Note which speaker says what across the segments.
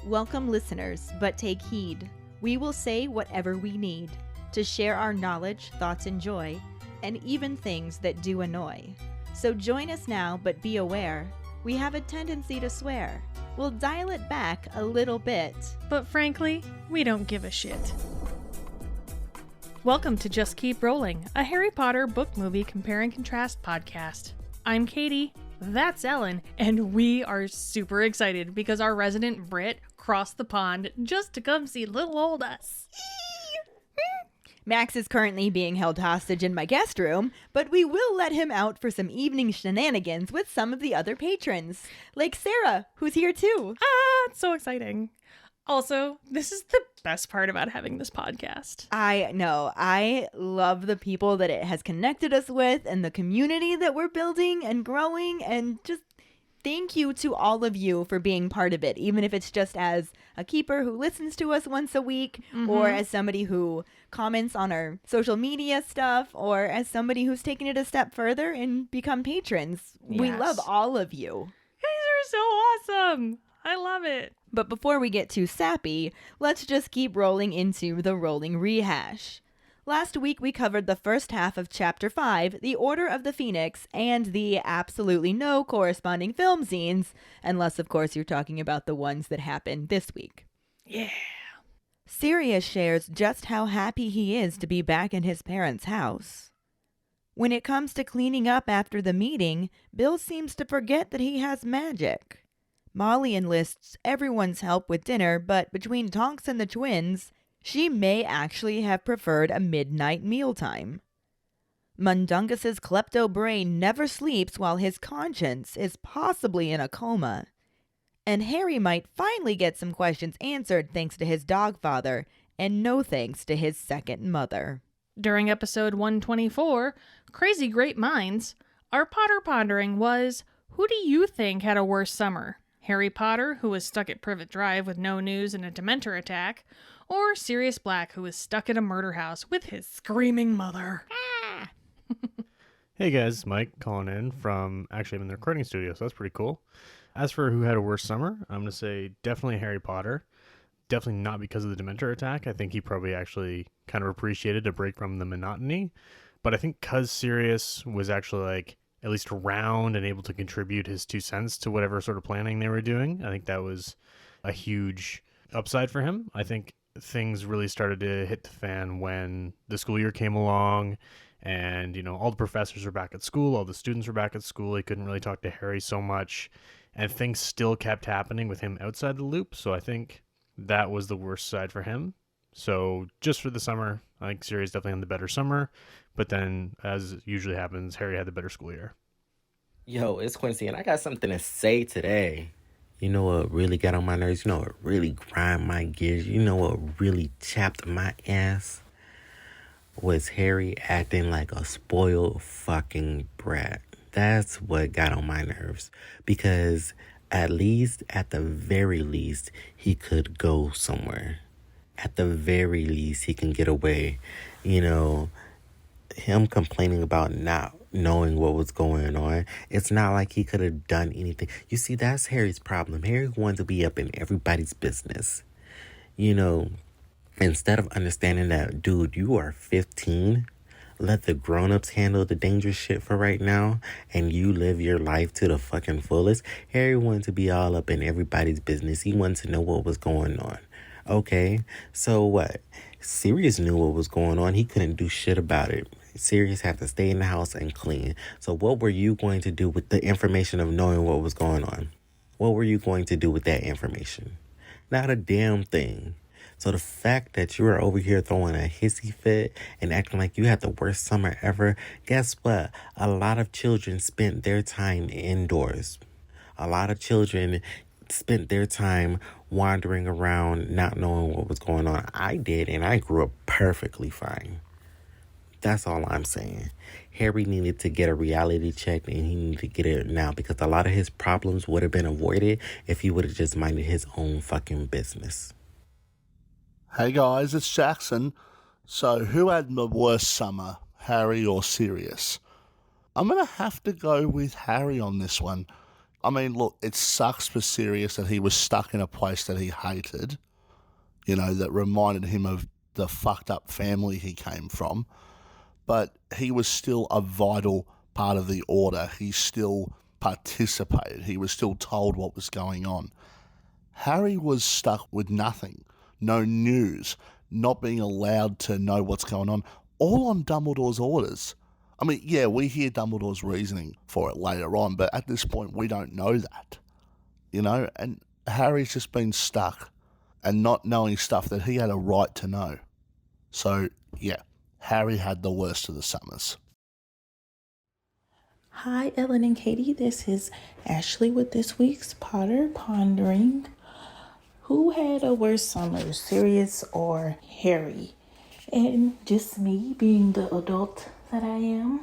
Speaker 1: Welcome, listeners, but take heed. We will say whatever we need to share our knowledge, thoughts, and joy, and even things that do annoy. So join us now, but be aware, we have a tendency to swear. We'll dial it back a little bit.
Speaker 2: But frankly, we don't give a shit. Welcome to Just Keep Rowling, a Harry Potter book movie compare and contrast podcast. I'm Katie, that's Ellen, and we are super excited because our resident Brit crossed the pond just to come see little old us.
Speaker 1: Max is currently being held hostage in my guest room, but we will let him out for some evening shenanigans with some of the other patrons, like Sarah, who's here too.
Speaker 2: It's so exciting. Also, this is the best part about having this podcast.
Speaker 1: I know. I love the people that it has connected us with and the community that we're building and growing, and just thank you to all of you for being part of it, even if it's just as a keeper who listens to us once a week, or as somebody who comments on our social media stuff, or as somebody who's taken it a step further and become patrons. Yes. We love all of you.
Speaker 2: You guys are so awesome. I love it.
Speaker 1: But before we get too sappy, let's just keep rolling into the rolling rehash. Last week we covered the first half of Chapter 5, The Order of the Phoenix, and the absolutely no corresponding film scenes, unless of course you're talking about the ones that happened this week.
Speaker 2: Yeah.
Speaker 1: Sirius shares just how happy he is to be back in his parents' house. When it comes to cleaning up after the meeting, Bill seems to forget that he has magic. Molly enlists everyone's help with dinner, but between Tonks and the twins, she may actually have preferred a midnight mealtime. Mundungus's klepto brain never sleeps while his conscience is possibly in a coma. And Harry might finally get some questions answered thanks to his dogfather, and no thanks to his second mother.
Speaker 2: During episode 124, Crazy Great Minds, our Potter Pondering was, who do you think had a worse summer? Harry Potter, who was stuck at Privet Drive with no news and a Dementor attack, or Sirius Black, who was stuck at a murder house with his screaming mother.
Speaker 3: Hey guys, Mike calling in from, actually I'm in the recording studio, so that's pretty cool. As for who had a worse summer, I'm going to say definitely Harry Potter. Definitely not because of the Dementor attack. I think he probably actually kind of appreciated a break from the monotony. But I think because Sirius was actually at least around and able to contribute his 2 cents to whatever sort of planning they were doing, I think that was a huge upside for him. I think things really started to hit the fan when the school year came along and, all the professors were back at school, all the students were back at school. He couldn't really talk to Harry so much, and things still kept happening with him outside the loop. So I think that was the worst side for him. So just for the summer, I think Sirius definitely had the better summer. But then, as usually happens, Harry had the better school year.
Speaker 4: Yo, it's Quincy, and I got something to say today. You know what really got on my nerves? You know what really grind my gears? You know what really chapped my ass? Was Harry acting like a spoiled fucking brat. That's what got on my nerves. Because at the very least, he could go somewhere. At the very least, he can get away. Him complaining about not knowing what was going on, it's not like he could have done anything. You see, that's Harry's problem. Harry wanted to be up in everybody's business. Instead of understanding that, dude, you are 15, let the grown-ups handle the dangerous shit for right now, and you live your life to the fucking fullest. Harry wanted to be all up in everybody's business. He wanted to know what was going on. Okay, so what? Sirius knew what was going on. He couldn't do shit about it. Sirius had to stay in the house and clean. So what were you going to do with the information of knowing what was going on? What were you going to do with that information? Not a damn thing. So the fact that you are over here throwing a hissy fit and acting like you had the worst summer ever, guess what? A lot of children spent their time indoors. A lot of children spent their time wandering around, not knowing what was going on. I did, and I grew up perfectly fine. That's all I'm saying. Harry needed to get a reality check, and he needed to get it now, because a lot of his problems would have been avoided if he would have just minded his own fucking business.
Speaker 5: Hey guys, it's Jackson. So who had the worst summer, Harry or Sirius? I'm going to have to go with Harry on this one. I mean, look, it sucks for Sirius that he was stuck in a place that he hated, that reminded him of the fucked up family he came from. But he was still a vital part of the Order. He still participated. He was still told what was going on. Harry was stuck with nothing, no news, not being allowed to know what's going on, all on Dumbledore's orders. I mean, yeah, we hear Dumbledore's reasoning for it later on, but at this point we don't know that, and Harry's just been stuck and not knowing stuff that he had a right to know. So, yeah, Harry had the worst of the summers.
Speaker 6: Hi, Ellen and Katie. This is Ashley with this week's Pondering. Who had a worse summer, Sirius or Harry? And just me being the adult that I am,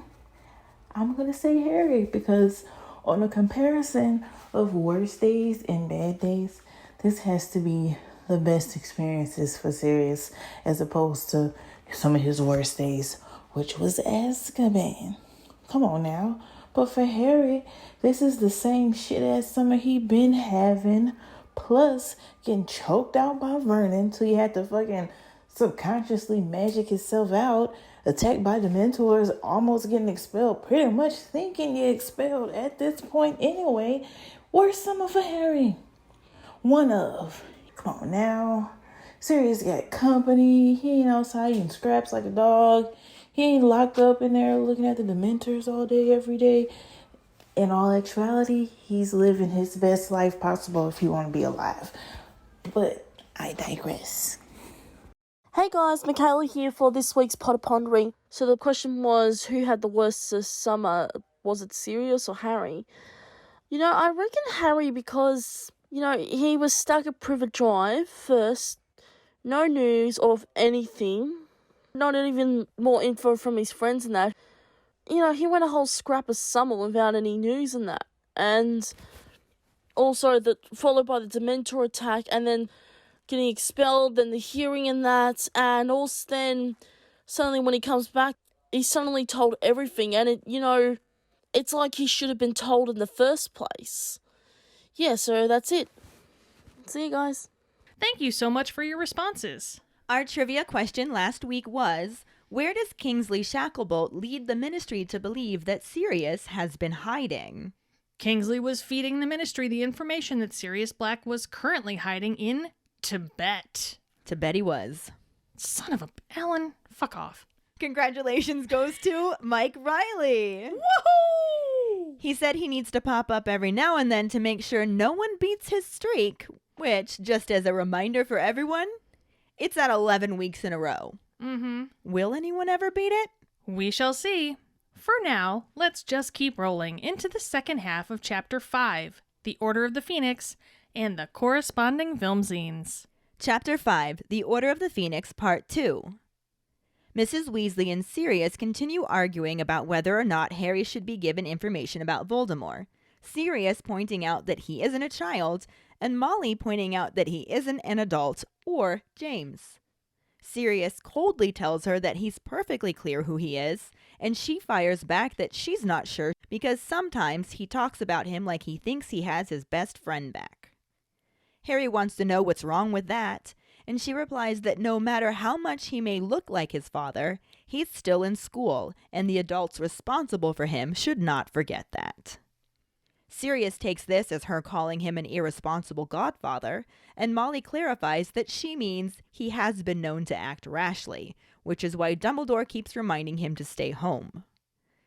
Speaker 6: I'm going to say Harry, because on a comparison of worst days and bad days, this has to be the best experiences for Sirius as opposed to some of his worst days, which was Azkaban. Come on now. But for Harry, this is the same shit as summer he been having, plus getting choked out by Vernon till he had to fucking subconsciously magic himself out, attacked by Dementors, almost getting expelled, pretty much thinking you're expelled at this point anyway. Worst summer for Harry. One of. Come on now. Sirius got company. He ain't outside eating scraps like a dog. He ain't locked up in there looking at the Dementors all day, every day. In all actuality, he's living his best life possible if he want to be alive. But I digress.
Speaker 7: Hey guys, Michaela here for this week's Pondering. So the question was, who had the worst summer? Was it Sirius or Harry? I reckon Harry because, he was stuck at Privet Drive first. No news of anything. Not even more info from his friends and that. He went a whole scrap of summer without any news and that. And also followed by the Dementor attack and then getting expelled, then the hearing and that. And also then suddenly when he comes back, he's suddenly told everything. And it's like he should have been told in the first place. Yeah, so that's it. See you guys.
Speaker 2: Thank you so much for your responses.
Speaker 1: Our trivia question last week was, where does Kingsley Shacklebolt lead the Ministry to believe that Sirius has been hiding?
Speaker 2: Kingsley was feeding the Ministry the information that Sirius Black was currently hiding in Tibet.
Speaker 1: Tibet he was.
Speaker 2: Son of a... Ellen, fuck off.
Speaker 1: Congratulations goes to Mike Riley.
Speaker 2: Woohoo!
Speaker 1: He said he needs to pop up every now and then to make sure no one beats his streak, which, just as a reminder for everyone, it's at 11 weeks in a row.
Speaker 2: Mm-hmm.
Speaker 1: Will anyone ever beat it?
Speaker 2: We shall see. For now, let's just keep rolling into the second half of Chapter 5, The Order of the Phoenix, and the corresponding film scenes.
Speaker 1: Chapter 5, The Order of the Phoenix, Part 2. Mrs. Weasley and Sirius continue arguing about whether or not Harry should be given information about Voldemort. Sirius pointing out that he isn't a child, and Molly pointing out that he isn't an adult or James. Sirius coldly tells her that he's perfectly clear who he is, and she fires back that she's not sure because sometimes he talks about him like he thinks he has his best friend back. Harry wants to know what's wrong with that, and she replies that no matter how much he may look like his father, he's still in school, and the adults responsible for him should not forget that. Sirius takes this as her calling him an irresponsible godfather, and Molly clarifies that she means he has been known to act rashly, which is why Dumbledore keeps reminding him to stay home.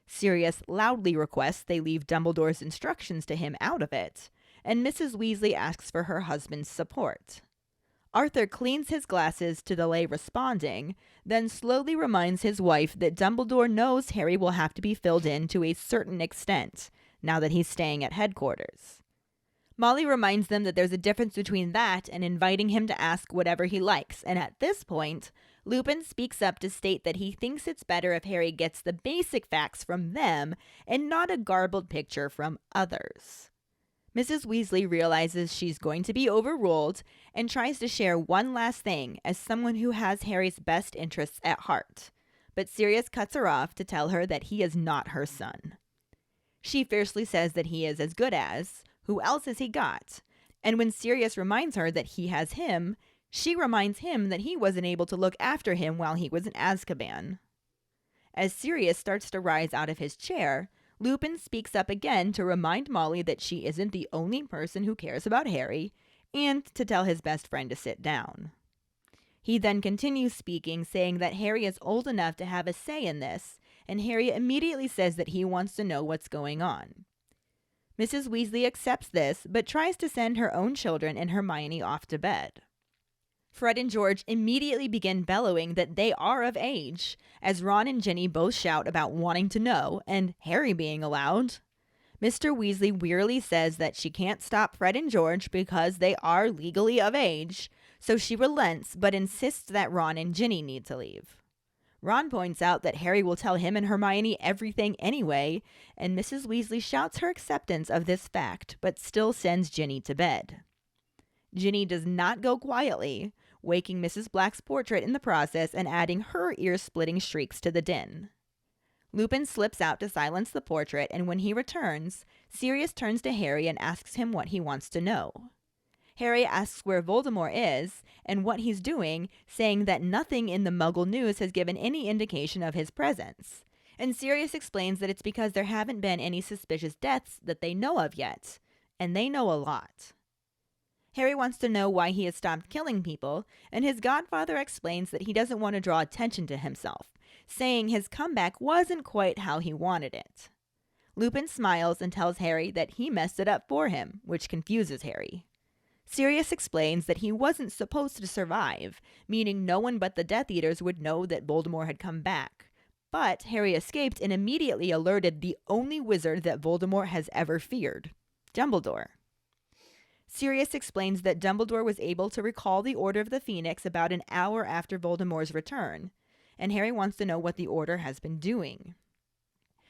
Speaker 1: Sirius loudly requests they leave Dumbledore's instructions to him out of it, and Mrs. Weasley asks for her husband's support. Arthur cleans his glasses to delay responding, then slowly reminds his wife that Dumbledore knows Harry will have to be filled in to a certain extent, now that he's staying at headquarters. Molly reminds them that there's a difference between that and inviting him to ask whatever he likes, and at this point, Lupin speaks up to state that he thinks it's better if Harry gets the basic facts from them and not a garbled picture from others. Mrs. Weasley realizes she's going to be overruled and tries to share one last thing as someone who has Harry's best interests at heart, but Sirius cuts her off to tell her that he is not her son. She fiercely says that he is as good as, Who else has he got? And when Sirius reminds her that he has him, she reminds him that he wasn't able to look after him while he was in Azkaban. As Sirius starts to rise out of his chair, Lupin speaks up again to remind Molly that she isn't the only person who cares about Harry, and to tell his best friend to sit down. He then continues speaking, saying that Harry is old enough to have a say in this, and Harry immediately says that he wants to know what's going on. Mrs. Weasley accepts this, but tries to send her own children and Hermione off to bed. Fred and George immediately begin bellowing that they are of age, as Ron and Ginny both shout about wanting to know, and Harry being allowed. Mr. Weasley wearily says that she can't stop Fred and George because they are legally of age, so she relents but insists that Ron and Ginny need to leave. Ron points out that Harry will tell him and Hermione everything anyway, and Mrs. Weasley shouts her acceptance of this fact, but still sends Ginny to bed. Ginny does not go quietly, waking Mrs. Black's portrait in the process and adding her ear-splitting shrieks to the din. Lupin slips out to silence the portrait, and when he returns, Sirius turns to Harry and asks him what he wants to know. Harry asks where Voldemort is and what he's doing, saying that nothing in the Muggle news has given any indication of his presence. And Sirius explains that it's because there haven't been any suspicious deaths that they know of yet, and they know a lot. Harry wants to know why he has stopped killing people, and his godfather explains that he doesn't want to draw attention to himself, saying his comeback wasn't quite how he wanted it. Lupin smiles and tells Harry that he messed it up for him, which confuses Harry. Sirius explains that he wasn't supposed to survive, meaning no one but the Death Eaters would know that Voldemort had come back. But Harry escaped and immediately alerted the only wizard that Voldemort has ever feared, Dumbledore. Sirius explains that Dumbledore was able to recall the Order of the Phoenix about an hour after Voldemort's return, and Harry wants to know what the Order has been doing.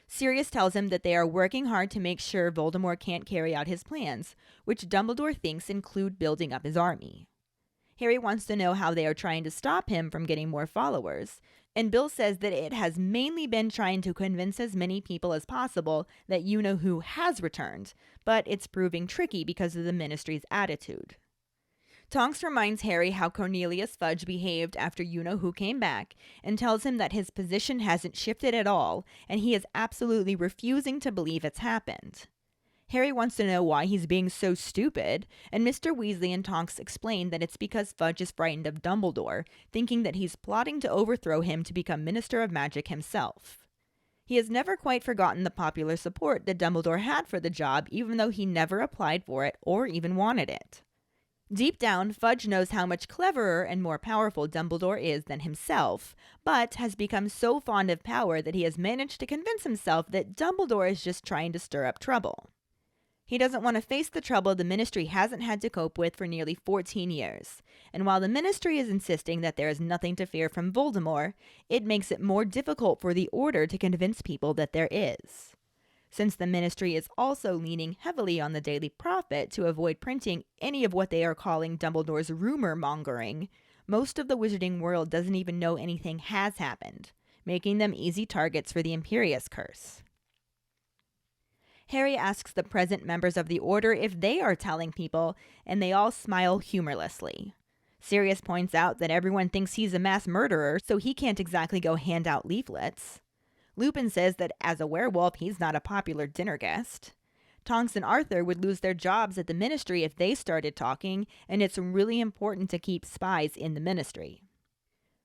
Speaker 1: Sirius tells him that they are working hard to make sure Voldemort can't carry out his plans, which Dumbledore thinks include building up his army. Harry wants to know how they are trying to stop him from getting more followers, and Bill says that it has mainly been trying to convince as many people as possible that you-know-who has returned, but it's proving tricky because of the Ministry's attitude. Tonks reminds Harry how Cornelius Fudge behaved after you-know-who came back, and tells him that his position hasn't shifted at all, and he is absolutely refusing to believe it's happened. Harry wants to know why he's being so stupid, and Mr. Weasley and Tonks explain that it's because Fudge is frightened of Dumbledore, thinking that he's plotting to overthrow him to become Minister of Magic himself. He has never quite forgotten the popular support that Dumbledore had for the job, even though he never applied for it or even wanted it. Deep down, Fudge knows how much cleverer and more powerful Dumbledore is than himself, but has become so fond of power that he has managed to convince himself that Dumbledore is just trying to stir up trouble. He doesn't want to face the trouble the Ministry hasn't had to cope with for nearly 14 years, and while the Ministry is insisting that there is nothing to fear from Voldemort, it makes it more difficult for the Order to convince people that there is. Since the Ministry is also leaning heavily on the Daily Prophet to avoid printing any of what they are calling Dumbledore's rumor-mongering, most of the wizarding world doesn't even know anything has happened, making them easy targets for the Imperius Curse. Harry asks the present members of the Order if they are telling people, and they all smile humorlessly. Sirius points out that everyone thinks he's a mass murderer, so he can't exactly go hand out leaflets. Lupin says that as a werewolf, he's not a popular dinner guest. Tonks and Arthur would lose their jobs at the Ministry if they started talking, and it's really important to keep spies in the Ministry.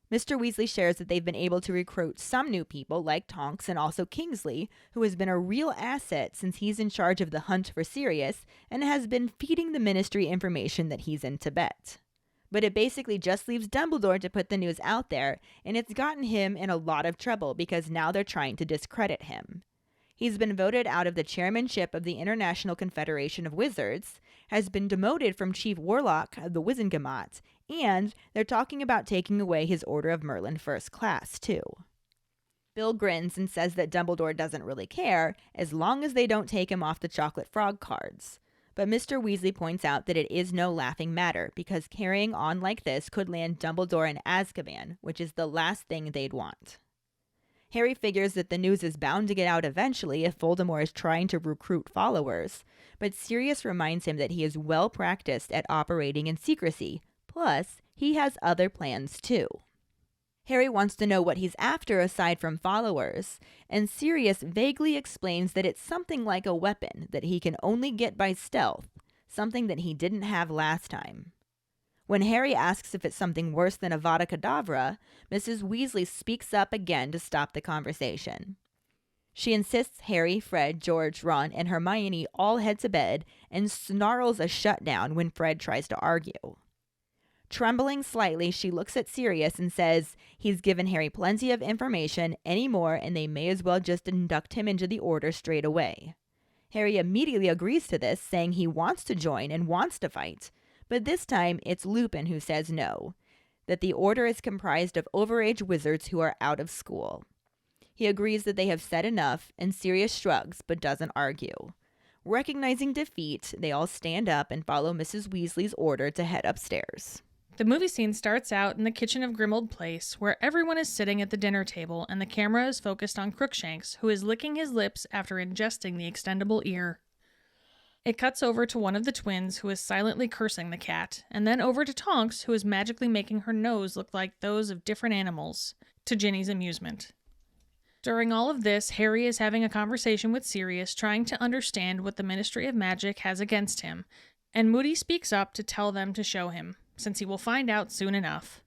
Speaker 1: Mr. Weasley shares that they've been able to recruit some new people, like Tonks and also Kingsley, who has been a real asset since he's in charge of the hunt for Sirius and has been feeding the Ministry information that he's in Tibet. But it basically just leaves Dumbledore to put the news out there, and it's gotten him in a lot of trouble because now they're trying to discredit him. He's been voted out of the chairmanship of the International Confederation of Wizards, has been demoted from Chief Warlock of the Wizengamot, and they're talking about taking away his Order of Merlin First Class, too. Bill grins and says that Dumbledore doesn't really care, as long as they don't take him off the chocolate frog cards. But Mr. Weasley points out that it is no laughing matter, because carrying on like this could land Dumbledore in Azkaban, which is the last thing they'd want. Harry figures that the news is bound to get out eventually if Voldemort is trying to recruit followers, but Sirius reminds him that he is well practiced at operating in secrecy. Plus, he has other plans too. Harry wants to know what he's after aside from followers, and Sirius vaguely explains that it's something like a weapon that he can only get by stealth, something that he didn't have last time. When Harry asks if it's something worse than Avada Kedavra, Mrs. Weasley speaks up again to stop the conversation. She insists Harry, Fred, George, Ron, and Hermione all head to bed and snarls a shutdown when Fred tries to argue. Trembling slightly, she looks at Sirius and says he's given Harry plenty of information anymore and they may as well just induct him into the order straight away. Harry immediately agrees to this, saying he wants to join and wants to fight, but this time it's Lupin who says no, that the order is comprised of overage wizards who are out of school. He agrees that they have said enough, and Sirius shrugs but doesn't argue. Recognizing defeat, they all stand up and follow Mrs. Weasley's order to head upstairs.
Speaker 2: The movie scene starts out in the kitchen of Grimmauld Place, where everyone is sitting at the dinner table and the camera is focused on Crookshanks, who is licking his lips after ingesting the extendable ear. It cuts over to one of the twins, who is silently cursing the cat, and then over to Tonks, who is magically making her nose look like those of different animals, to Ginny's amusement. During all of this, Harry is having a conversation with Sirius, trying to understand what the Ministry of Magic has against him, and Moody speaks up to tell them to show him, since he will find out soon enough.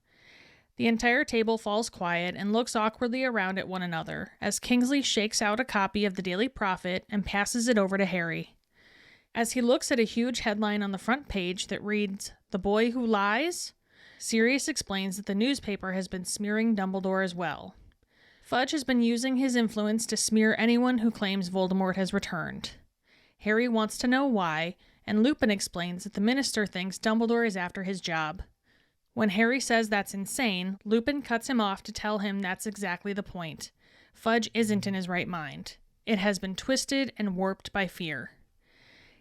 Speaker 2: The entire table falls quiet and looks awkwardly around at one another, as Kingsley shakes out a copy of the Daily Prophet and passes it over to Harry. As he looks at a huge headline on the front page that reads, "The Boy Who Lies," Sirius explains that the newspaper has been smearing Dumbledore as well. Fudge has been using his influence to smear anyone who claims Voldemort has returned. Harry wants to know why, and Lupin explains that the minister thinks Dumbledore is after his job. When Harry says that's insane, Lupin cuts him off to tell him that's exactly the point. Fudge isn't in his right mind. It has been twisted and warped by fear.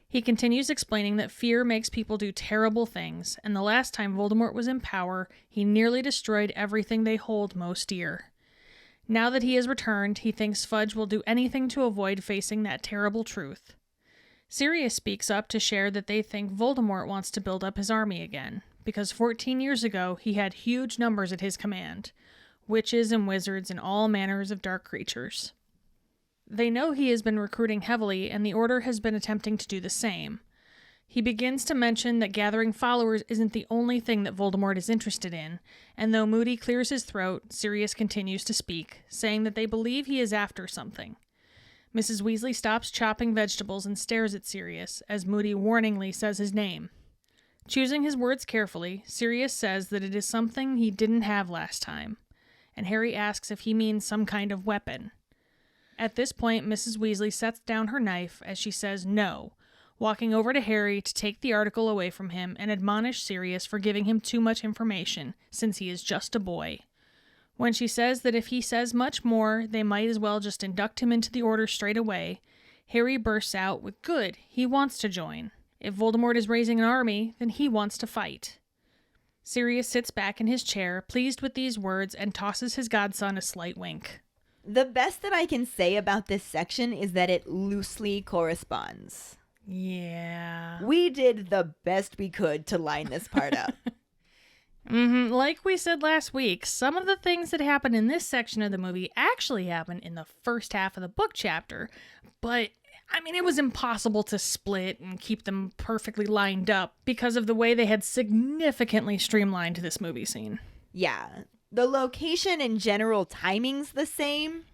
Speaker 2: He continues explaining that fear makes people do terrible things, and the last time Voldemort was in power, he nearly destroyed everything they hold most dear. Now that he has returned, he thinks Fudge will do anything to avoid facing that terrible truth. Sirius speaks up to share that they think Voldemort wants to build up his army again, because 14 years ago he had huge numbers at his command, witches and wizards and all manners of dark creatures. They know he has been recruiting heavily, and the Order has been attempting to do the same. He begins to mention that gathering followers isn't the only thing that Voldemort is interested in, and though Moody clears his throat, Sirius continues to speak, saying that they believe he is after something. Mrs. Weasley stops chopping vegetables and stares at Sirius, as Moody warningly says his name. Choosing his words carefully, Sirius says that it is something he didn't have last time, and Harry asks if he means some kind of weapon. At this point, Mrs. Weasley sets down her knife as she says no, walking over to Harry to take the article away from him and admonish Sirius for giving him too much information, since he is just a boy. When she says that if he says much more, they might as well just induct him into the Order straight away, Harry bursts out with, "Good, he wants to join. If Voldemort is raising an army, then he wants to fight." Sirius sits back in his chair, pleased with these words, and tosses his godson a slight wink.
Speaker 1: The best that I can say about this section is that it loosely corresponds.
Speaker 2: Yeah.
Speaker 1: We did the best we could to line this part up.
Speaker 2: Like we said last week, some of the things that happen in this section of the movie actually happen in the first half of the book chapter, but I mean, it was impossible to split and keep them perfectly lined up because of the way they had significantly streamlined this movie scene.
Speaker 1: Yeah. The location and general timing's the same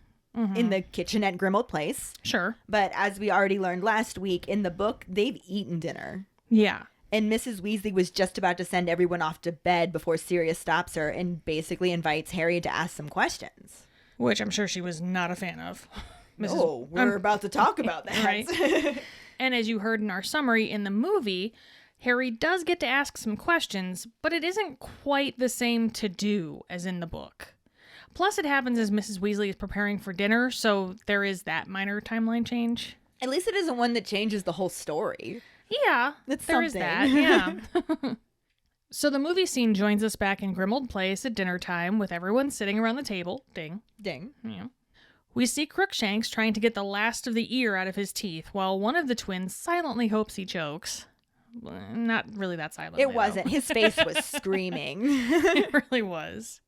Speaker 1: in the kitchen at Grimmauld Place.
Speaker 2: Sure.
Speaker 1: But as we already learned last week, in the book, they've eaten dinner.
Speaker 2: Yeah.
Speaker 1: And Mrs. Weasley was just about to send everyone off to bed before Sirius stops her and basically invites Harry to ask some questions.
Speaker 2: Which I'm sure she was not a fan of.
Speaker 1: Oh, we're about to talk about that.
Speaker 2: Right. And as you heard in our summary in the movie, Harry does get to ask some questions, but it isn't quite the same to do as in the book. Plus, it happens as Mrs. Weasley is preparing for dinner, so there is that minor timeline change.
Speaker 1: At least it isn't one that changes the whole story.
Speaker 2: Yeah,
Speaker 1: That's
Speaker 2: there is
Speaker 1: something.
Speaker 2: that, yeah. So the movie scene joins us back in Grimmauld Place at dinner time with everyone sitting around the table. Ding.
Speaker 1: Ding.
Speaker 2: Yeah. We see Crookshanks trying to get the last of the ear out of his teeth, while one of the twins silently hopes he chokes. Not really that silently.
Speaker 1: It wasn't. His face was screaming.
Speaker 2: It really was.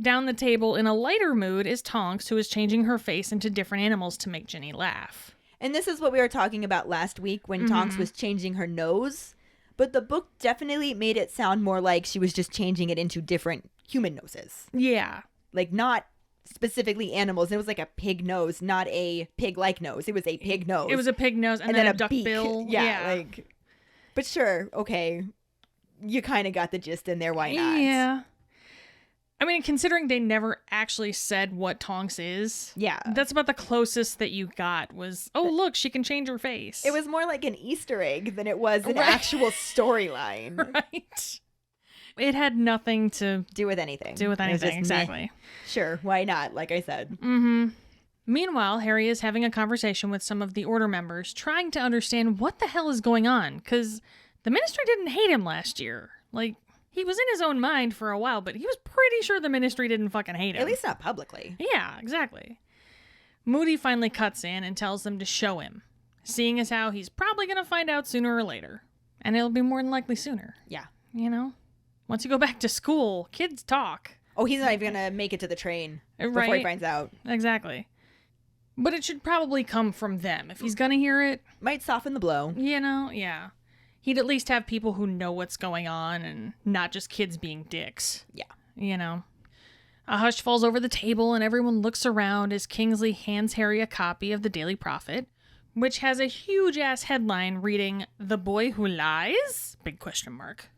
Speaker 2: Down the table, in a lighter mood, is Tonks, who is changing her face into different animals to make Ginny laugh.
Speaker 1: And this is what we were talking about last week when Tonks was changing her nose. But the book definitely made it sound more like she was just changing it into different human noses.
Speaker 2: Yeah.
Speaker 1: Like, not specifically animals. It was like a pig nose, not a pig-like nose. It was a pig nose.
Speaker 2: It was a pig nose and then a duck bill.
Speaker 1: Yeah, like... But sure, okay. You kind of got the gist in there. Why not?
Speaker 2: Yeah. I mean, considering they never actually said what Tonks is.
Speaker 1: Yeah.
Speaker 2: That's about the closest that you got was, oh, look, she can change her face.
Speaker 1: It was more like an Easter egg than it was an actual storyline.
Speaker 2: Right. It had nothing to
Speaker 1: do with anything.
Speaker 2: Do with anything, exactly.
Speaker 1: Meh. Sure, why not? Like I said.
Speaker 2: Mm-hmm. Meanwhile, Harry is having a conversation with some of the Order members, trying to understand what the hell is going on, because the Ministry didn't hate him last year. Like, he was in his own mind for a while, but he was pretty sure the Ministry didn't fucking hate him.
Speaker 1: At least not publicly.
Speaker 2: Yeah, exactly. Moody finally cuts in and tells them to show him, seeing as how he's probably going to find out sooner or later. And it'll be more than likely sooner.
Speaker 1: Yeah.
Speaker 2: You know? Once you go back to school, kids talk.
Speaker 1: Oh, he's not even going to make it to the train before he finds out.
Speaker 2: Exactly. But it should probably come from them. If he's going to hear it...
Speaker 1: Might soften the blow.
Speaker 2: You know, yeah. He'd at least have people who know what's going on and not just kids being dicks.
Speaker 1: Yeah.
Speaker 2: You know. A hush falls over the table and everyone looks around as Kingsley hands Harry a copy of the Daily Prophet, which has a huge-ass headline reading, "The Boy Who Lies?" Big question mark.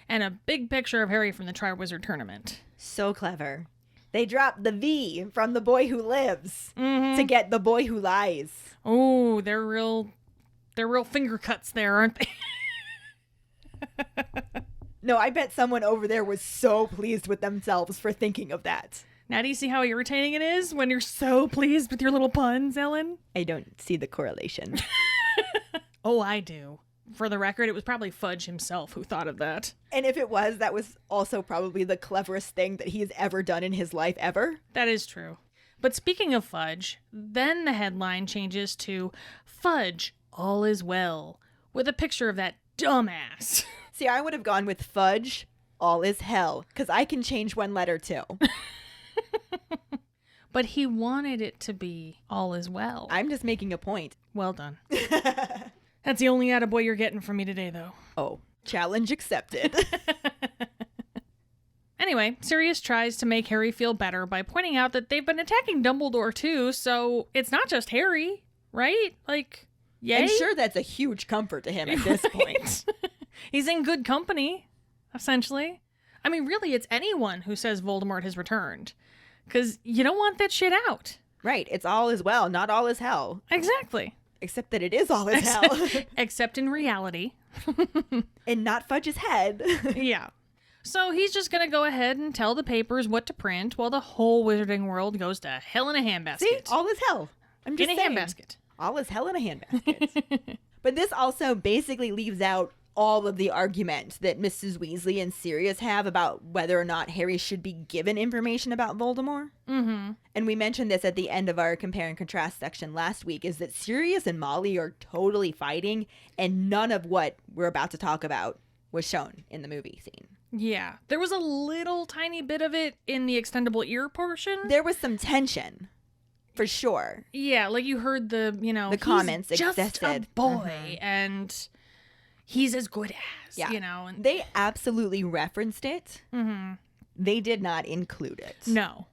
Speaker 2: And a big picture of Harry from the Triwizard Tournament.
Speaker 1: So clever. They dropped the V from The Boy Who Lives to get The Boy Who Lies.
Speaker 2: Oh, they're real finger cuts there, aren't they?
Speaker 1: No, I bet someone over there was so pleased with themselves for thinking of that.
Speaker 2: Now do you see how irritating it is when you're so pleased with your little puns, Ellen?
Speaker 1: I don't see the correlation.
Speaker 2: Oh, I do. For the record, it was probably Fudge himself who thought of that.
Speaker 1: And if it was, that was also probably the cleverest thing that he has ever done in his life ever.
Speaker 2: That is true. But speaking of Fudge, then the headline changes to "Fudge, all is well," with a picture of that dumbass.
Speaker 1: See, I would have gone with Fudge, all is hell, because I can change one letter too.
Speaker 2: But he wanted it to be all is well.
Speaker 1: I'm just making a point.
Speaker 2: Well done. That's the only attaboy you're getting from me today, though.
Speaker 1: Oh, challenge accepted.
Speaker 2: Anyway, Sirius tries to make Harry feel better by pointing out that they've been attacking Dumbledore too, so it's not just Harry, right? Like, yay?
Speaker 1: I'm sure that's a huge comfort to him at this point.
Speaker 2: He's in good company, essentially. I mean, really, it's anyone who says Voldemort has returned, because you don't want that shit out.
Speaker 1: Right, it's all is well, not all is hell.
Speaker 2: Exactly.
Speaker 1: Except that it is all is hell.
Speaker 2: Except in reality.
Speaker 1: And not Fudge's head.
Speaker 2: Yeah. So he's just going to go ahead and tell the papers what to print while the whole wizarding world goes to hell in a handbasket.
Speaker 1: See? All is hell. I'm just
Speaker 2: in a
Speaker 1: saying.
Speaker 2: handbasket.
Speaker 1: All is hell in a handbasket. But this also basically leaves out all of the argument that Mrs. Weasley and Sirius have about whether or not Harry should be given information about Voldemort.
Speaker 2: Mm-hmm.
Speaker 1: And we mentioned this at the end of our compare and contrast section last week, is that Sirius and Molly are totally fighting, and none of what we're about to talk about was shown in the movie scene.
Speaker 2: Yeah. There was a little tiny bit of it in the extendable ear portion.
Speaker 1: There was some tension, for sure.
Speaker 2: Yeah, like you heard the
Speaker 1: comments
Speaker 2: just
Speaker 1: existed.
Speaker 2: a boy, and he's as good as, And
Speaker 1: they absolutely referenced it.
Speaker 2: Mm-hmm.
Speaker 1: They did not include it.
Speaker 2: No.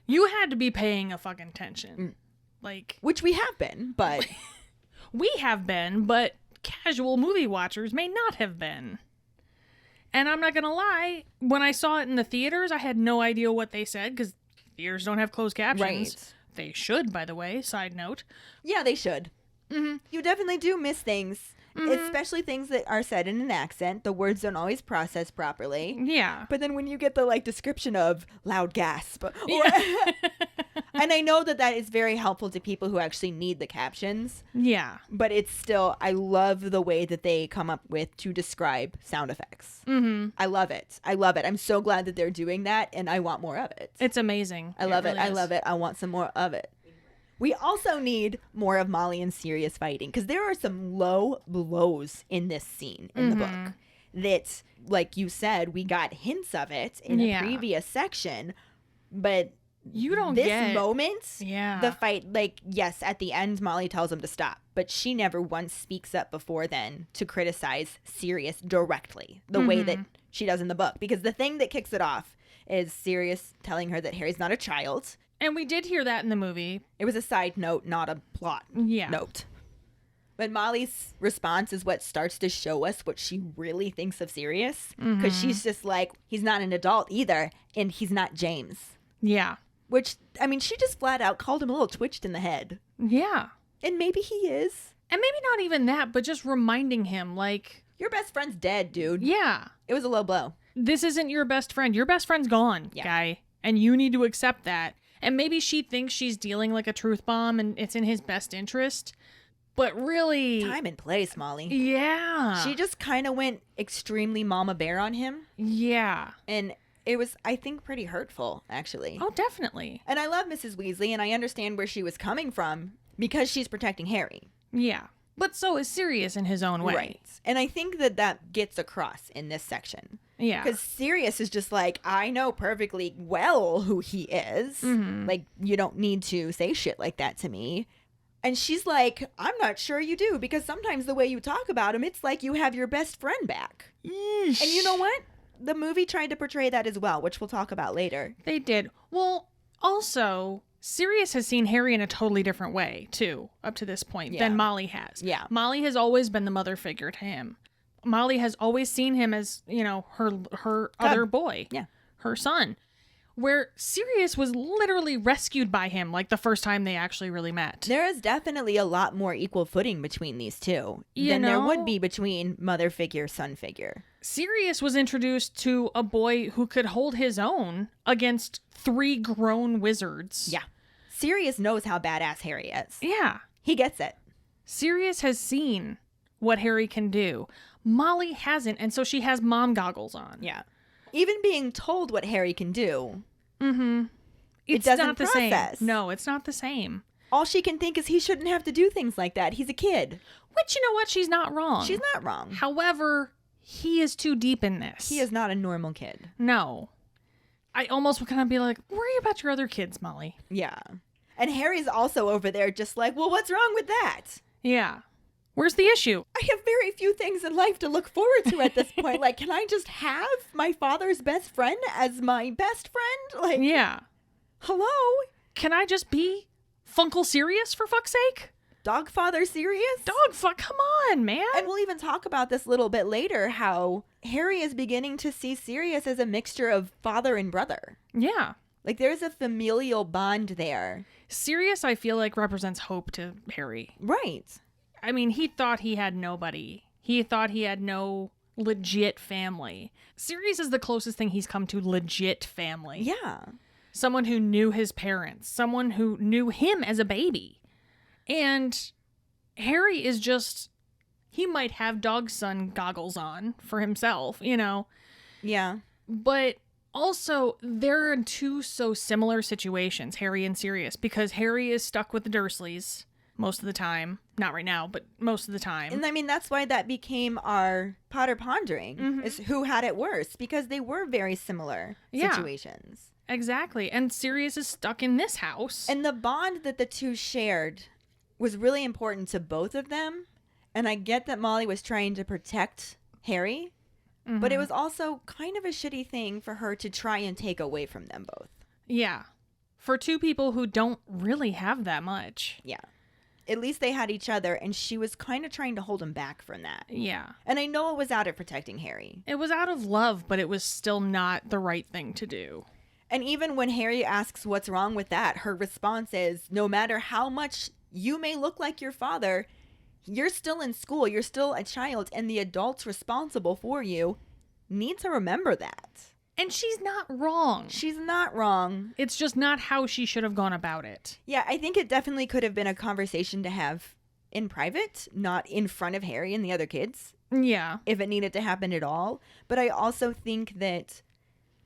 Speaker 2: You had to be paying a fucking attention. Like,
Speaker 1: which we have been, but...
Speaker 2: We have been, but casual movie watchers may not have been. And I'm not going to lie, when I saw it in the theaters, I had no idea what they said, because theaters don't have closed captions.
Speaker 1: Right.
Speaker 2: They should, by the way, side note.
Speaker 1: Yeah, they should. Mm-hmm. You definitely do miss things, especially things that are said in an accent. The words don't always process properly.
Speaker 2: Yeah.
Speaker 1: But then when you get the, description of loud gasp, or And I know that is very helpful to people who actually need the captions.
Speaker 2: Yeah.
Speaker 1: But it's still, I love the way that they come up with to describe sound effects.
Speaker 2: Mm-hmm.
Speaker 1: I love it. I love it. I'm so glad that they're doing that, and I want more of it.
Speaker 2: It's amazing.
Speaker 1: I love it.
Speaker 2: really
Speaker 1: I
Speaker 2: is.
Speaker 1: love it. I want some more of it. We also need more of Molly and Sirius fighting, because there are some low blows in this scene in the book that, like you said, we got hints of it in a previous section, but
Speaker 2: you don't
Speaker 1: this
Speaker 2: get
Speaker 1: moment,
Speaker 2: Yeah.
Speaker 1: the fight, like, yes, at the end, Molly tells him to stop, but she never once speaks up before then to criticize Sirius directly the way that she does in the book, because the thing that kicks it off is Sirius telling her that Harry's not a child.
Speaker 2: And we did hear that in the movie.
Speaker 1: It was a side note, not a plot note. But Molly's response is what starts to show us what she really thinks of Sirius, because she's just like, he's not an adult either, and he's not James.
Speaker 2: Yeah.
Speaker 1: Which, I mean, she just flat out called him a little twitched in the head.
Speaker 2: Yeah.
Speaker 1: And maybe he is.
Speaker 2: And maybe not even that, but just reminding him, like,
Speaker 1: your best friend's dead, dude.
Speaker 2: Yeah.
Speaker 1: It was a low blow.
Speaker 2: This isn't your best friend. Your best friend's gone, guy. And you need to accept that. And maybe she thinks she's dealing like a truth bomb and it's in his best interest. But really...
Speaker 1: Time and place, Molly.
Speaker 2: Yeah.
Speaker 1: She just kind of went extremely mama bear on him.
Speaker 2: Yeah.
Speaker 1: And it was, I think, pretty hurtful, actually.
Speaker 2: Oh, definitely.
Speaker 1: And I love Mrs. Weasley, and I understand where she was coming from because she's protecting Harry.
Speaker 2: Yeah. But so is Sirius in his own way.
Speaker 1: Right. And I think that gets across in this section.
Speaker 2: Yeah.
Speaker 1: Because Sirius is just like, I know perfectly well who he is. Like, you don't need to say shit like that to me. And she's like, I'm not sure you do, because sometimes the way you talk about him, it's like you have your best friend back.
Speaker 2: Eesh.
Speaker 1: And you know what? The movie tried to portray that as well, which we'll talk about later.
Speaker 2: They did. Well, also, Sirius has seen Harry in a totally different way, too, up to this point, than Molly has.
Speaker 1: Yeah.
Speaker 2: Molly has always been the mother figure to him. Molly has always seen him as, you know, her other boy.
Speaker 1: Yeah.
Speaker 2: Her son. Where Sirius was literally rescued by him, like the first time they actually really met.
Speaker 1: There is definitely a lot more equal footing between these two than there would be between mother figure, son figure.
Speaker 2: Sirius was introduced to a boy who could hold his own against 3 grown wizards.
Speaker 1: Yeah. Sirius knows how badass Harry is.
Speaker 2: Yeah.
Speaker 1: He gets it.
Speaker 2: Sirius has seen what Harry can do. Molly hasn't, and so she has mom goggles on.
Speaker 1: Yeah. Even being told what Harry can do.
Speaker 2: It's
Speaker 1: doesn't
Speaker 2: not the
Speaker 1: process.
Speaker 2: same. No, it's not the same.
Speaker 1: All she can think is he shouldn't have to do things like that. He's a kid.
Speaker 2: Which, you know what? She's not wrong.
Speaker 1: She's not wrong.
Speaker 2: However, he is too deep in this.
Speaker 1: He is not a normal kid.
Speaker 2: No. I almost would kind of be like, worry about your other kids, Molly.
Speaker 1: Yeah. And Harry's also over there just like, well, what's wrong with that?
Speaker 2: Yeah. Where's the issue?
Speaker 1: I have very few things in life to look forward to at this point. Like, can I just have my father's best friend as my best friend? Like,
Speaker 2: Yeah.
Speaker 1: hello?
Speaker 2: Can I just be Funkle Sirius, for fuck's sake?
Speaker 1: Dog father serious?
Speaker 2: Dog fuck, come on, man.
Speaker 1: And we'll even talk about this a little bit later, how Harry is beginning to see Sirius as a mixture of father and brother.
Speaker 2: Yeah.
Speaker 1: Like, there's a familial bond there.
Speaker 2: Sirius, I feel like, represents hope to Harry.
Speaker 1: Right.
Speaker 2: I mean, he thought he had nobody. He thought he had no legit family. Sirius is the closest thing he's come to legit family.
Speaker 1: Yeah.
Speaker 2: Someone who knew his parents. Someone who knew him as a baby. And Harry is just... He might have dog son goggles on for himself, you know.
Speaker 1: Yeah.
Speaker 2: But also, they're in 2 so similar situations, Harry and Sirius, because Harry is stuck with the Dursleys most of the time. Not right now, but most of the time.
Speaker 1: And I mean, that's why that became our Potter Pondering, is who had it worse, because they were very similar situations.
Speaker 2: Exactly. And Sirius is stuck in this house.
Speaker 1: And the bond that the two shared was really important to both of them. And I get that Molly was trying to protect Harry, but it was also kind of a shitty thing for her to try and take away from them both.
Speaker 2: Yeah. For 2 people who don't really have that much.
Speaker 1: Yeah. At least they had each other, and she was kind of trying to hold him back from that.
Speaker 2: Yeah.
Speaker 1: And I know it was out of protecting Harry.
Speaker 2: It was out of love, but it was still not the right thing to do.
Speaker 1: And even when Harry asks what's wrong with that, her response is, no matter how much you may look like your father, you're still in school, you're still a child, and the adults responsible for you need to remember that.
Speaker 2: And she's not wrong.
Speaker 1: She's not wrong.
Speaker 2: It's just not how she should have gone about it.
Speaker 1: Yeah, I think it definitely could have been a conversation to have in private, not in front of Harry and the other kids,
Speaker 2: Yeah.
Speaker 1: if it needed to happen at all. But I also think that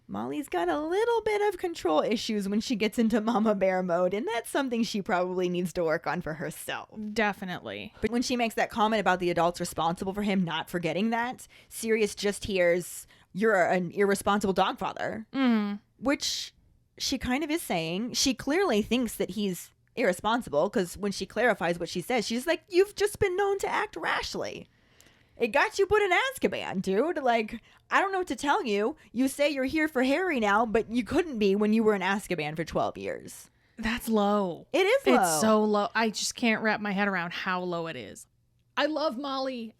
Speaker 1: Molly's got a little bit of control issues when she gets into Mama Bear mode, and that's something she probably needs to work on for herself.
Speaker 2: Definitely.
Speaker 1: But when she makes that comment about the adults responsible for him not forgetting that, Sirius just hears, "You're an irresponsible dog father," which she kind of is saying. She clearly thinks that he's irresponsible, because when she clarifies what she says, she's like, "You've just been known to act rashly. It got you put in Azkaban, dude. Like, I don't know what to tell you. You say you're here for Harry now, but you couldn't be when you were in Azkaban for 12 years.
Speaker 2: That's low.
Speaker 1: It is low.
Speaker 2: It's so low. I just can't wrap my head around how low it is. I love Molly.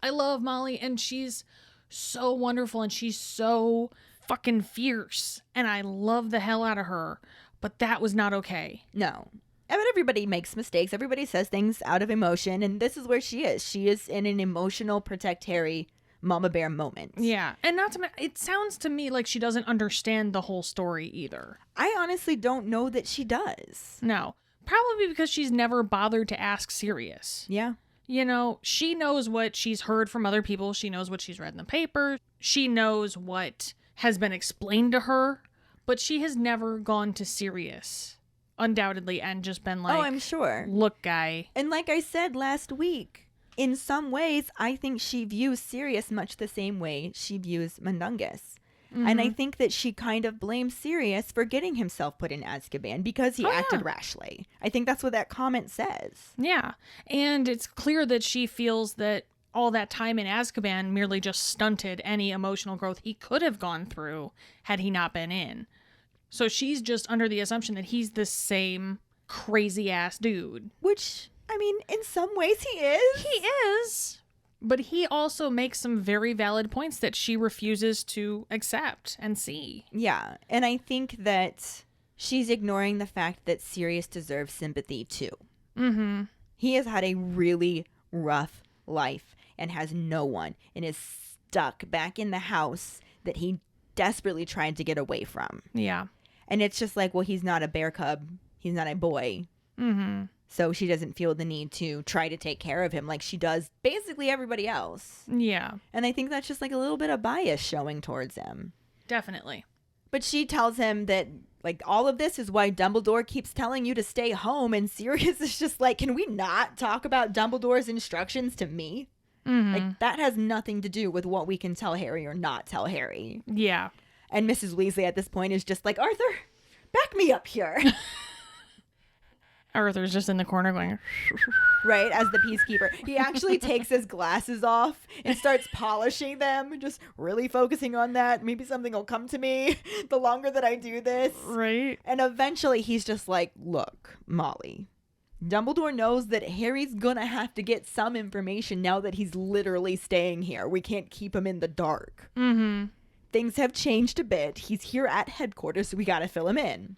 Speaker 2: And she's so wonderful, and she's so fucking fierce, and I love the hell out of her. But that was not okay.
Speaker 1: No. I mean, everybody makes mistakes. Everybody says things out of emotion, and this is where she is. She is in an emotional protect Harry Mama Bear moment.
Speaker 2: Yeah. And not to it sounds to me like she doesn't understand the whole story either.
Speaker 1: I honestly don't know that she does.
Speaker 2: No. Probably because she's never bothered to ask Sirius.
Speaker 1: Yeah.
Speaker 2: You know, she knows what she's heard from other people. She knows what she's read in the paper. She knows what has been explained to her. But she has never gone to Sirius, undoubtedly, and just been like,
Speaker 1: oh, I'm sure.
Speaker 2: Look, guy.
Speaker 1: And like I said last week, in some ways, I think she views Sirius much the same way she views Mundungus. And I think that she kind of blames Sirius for getting himself put in Azkaban because he acted rashly. I think that's what that comment says.
Speaker 2: Yeah. And it's clear that she feels that all that time in Azkaban merely just stunted any emotional growth he could have gone through had he not been in. So she's just under the assumption that he's the same crazy ass dude.
Speaker 1: Which, I mean, in some ways he is.
Speaker 2: He is. But he also makes some very valid points that she refuses to accept and see.
Speaker 1: Yeah. And I think that she's ignoring the fact that Sirius deserves sympathy too.
Speaker 2: Mm-hmm.
Speaker 1: He has had a really rough life and has no one and is stuck back in the house that he desperately tried to get away from.
Speaker 2: Yeah.
Speaker 1: And it's just like, well, he's not a bear cub. He's not a boy.
Speaker 2: Mm-hmm.
Speaker 1: So she doesn't feel the need to try to take care of him like she does basically everybody else.
Speaker 2: Yeah.
Speaker 1: And I think that's just like a little bit of bias showing towards him.
Speaker 2: Definitely.
Speaker 1: But she tells him that, like, all of this is why Dumbledore keeps telling you to stay home. And Sirius is just like, can we not talk about Dumbledore's instructions to me?
Speaker 2: Mm-hmm.
Speaker 1: Like, that has nothing to do with what we can tell Harry or not tell Harry.
Speaker 2: Yeah.
Speaker 1: And Mrs. Weasley at this point is just like, Arthur, back me up here.
Speaker 2: Arthur's just in the corner going,
Speaker 1: right, as the peacekeeper. He actually takes his glasses off and starts polishing them, just really focusing on that. Maybe something will come to me the longer that I do this.
Speaker 2: right?
Speaker 1: And eventually he's just like, look, Molly, Dumbledore knows that Harry's gonna have to get some information now that he's literally staying here. We can't keep him in the dark.
Speaker 2: Mm-hmm.
Speaker 1: Things have changed a bit. He's here at headquarters, so we gotta fill him in.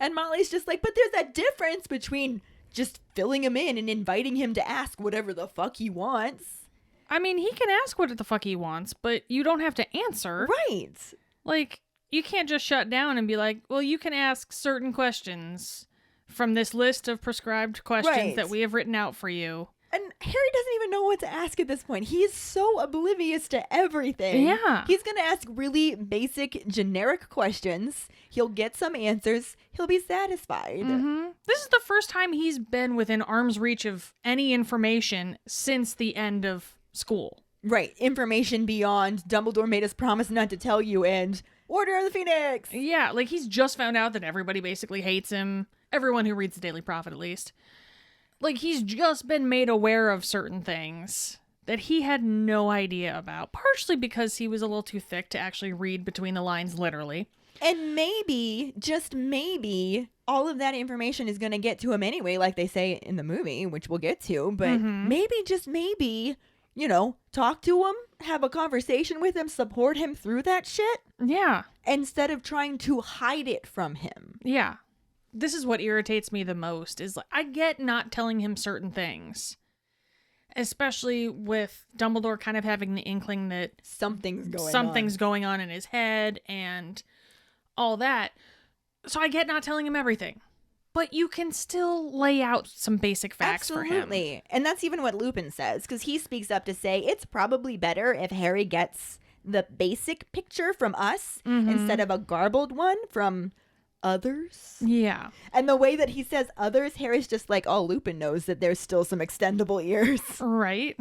Speaker 1: And Molly's just like, but there's a difference between just filling him in and inviting him to ask whatever the fuck he wants.
Speaker 2: I mean, he can ask what the fuck he wants, but you don't have to answer.
Speaker 1: Right.
Speaker 2: Like, you can't just shut down and be like, well, you can ask certain questions from this list of prescribed questions that we have written out for you.
Speaker 1: And Harry doesn't even know what to ask at this point. He's so oblivious to everything.
Speaker 2: Yeah.
Speaker 1: He's going to ask really basic, generic questions. He'll get some answers. He'll be satisfied.
Speaker 2: Mm-hmm. This is the first time he's been within arm's reach of any information since the end of school.
Speaker 1: Right. Information beyond Dumbledore made us promise not to tell you and Order of the Phoenix.
Speaker 2: Yeah, like he's just found out that everybody basically hates him. Everyone who reads the Daily Prophet, at least. Like, he's just been made aware of certain things that he had no idea about, partially because he was a little too thick to actually read between the lines literally.
Speaker 1: And maybe, just maybe, all of that information is going to get to him anyway, like they say in the movie, which we'll get to. But maybe, just maybe, you know, talk to him, have a conversation with him, support him through that shit.
Speaker 2: Yeah.
Speaker 1: Instead of trying to hide it from him.
Speaker 2: Yeah. This is what irritates me the most, is like, I get not telling him certain things. especially with Dumbledore kind of having the inkling that
Speaker 1: Something's
Speaker 2: going on in his head and all that. So I get not telling him everything. But you can still lay out some basic facts for him.
Speaker 1: Absolutely. And that's even what Lupin says, because he speaks up to say it's probably better if Harry gets the basic picture from us instead of a garbled one from others.
Speaker 2: Yeah.
Speaker 1: And the way that he says others, Harry's just like, oh, Lupin knows that there's still some extendable ears.
Speaker 2: Right.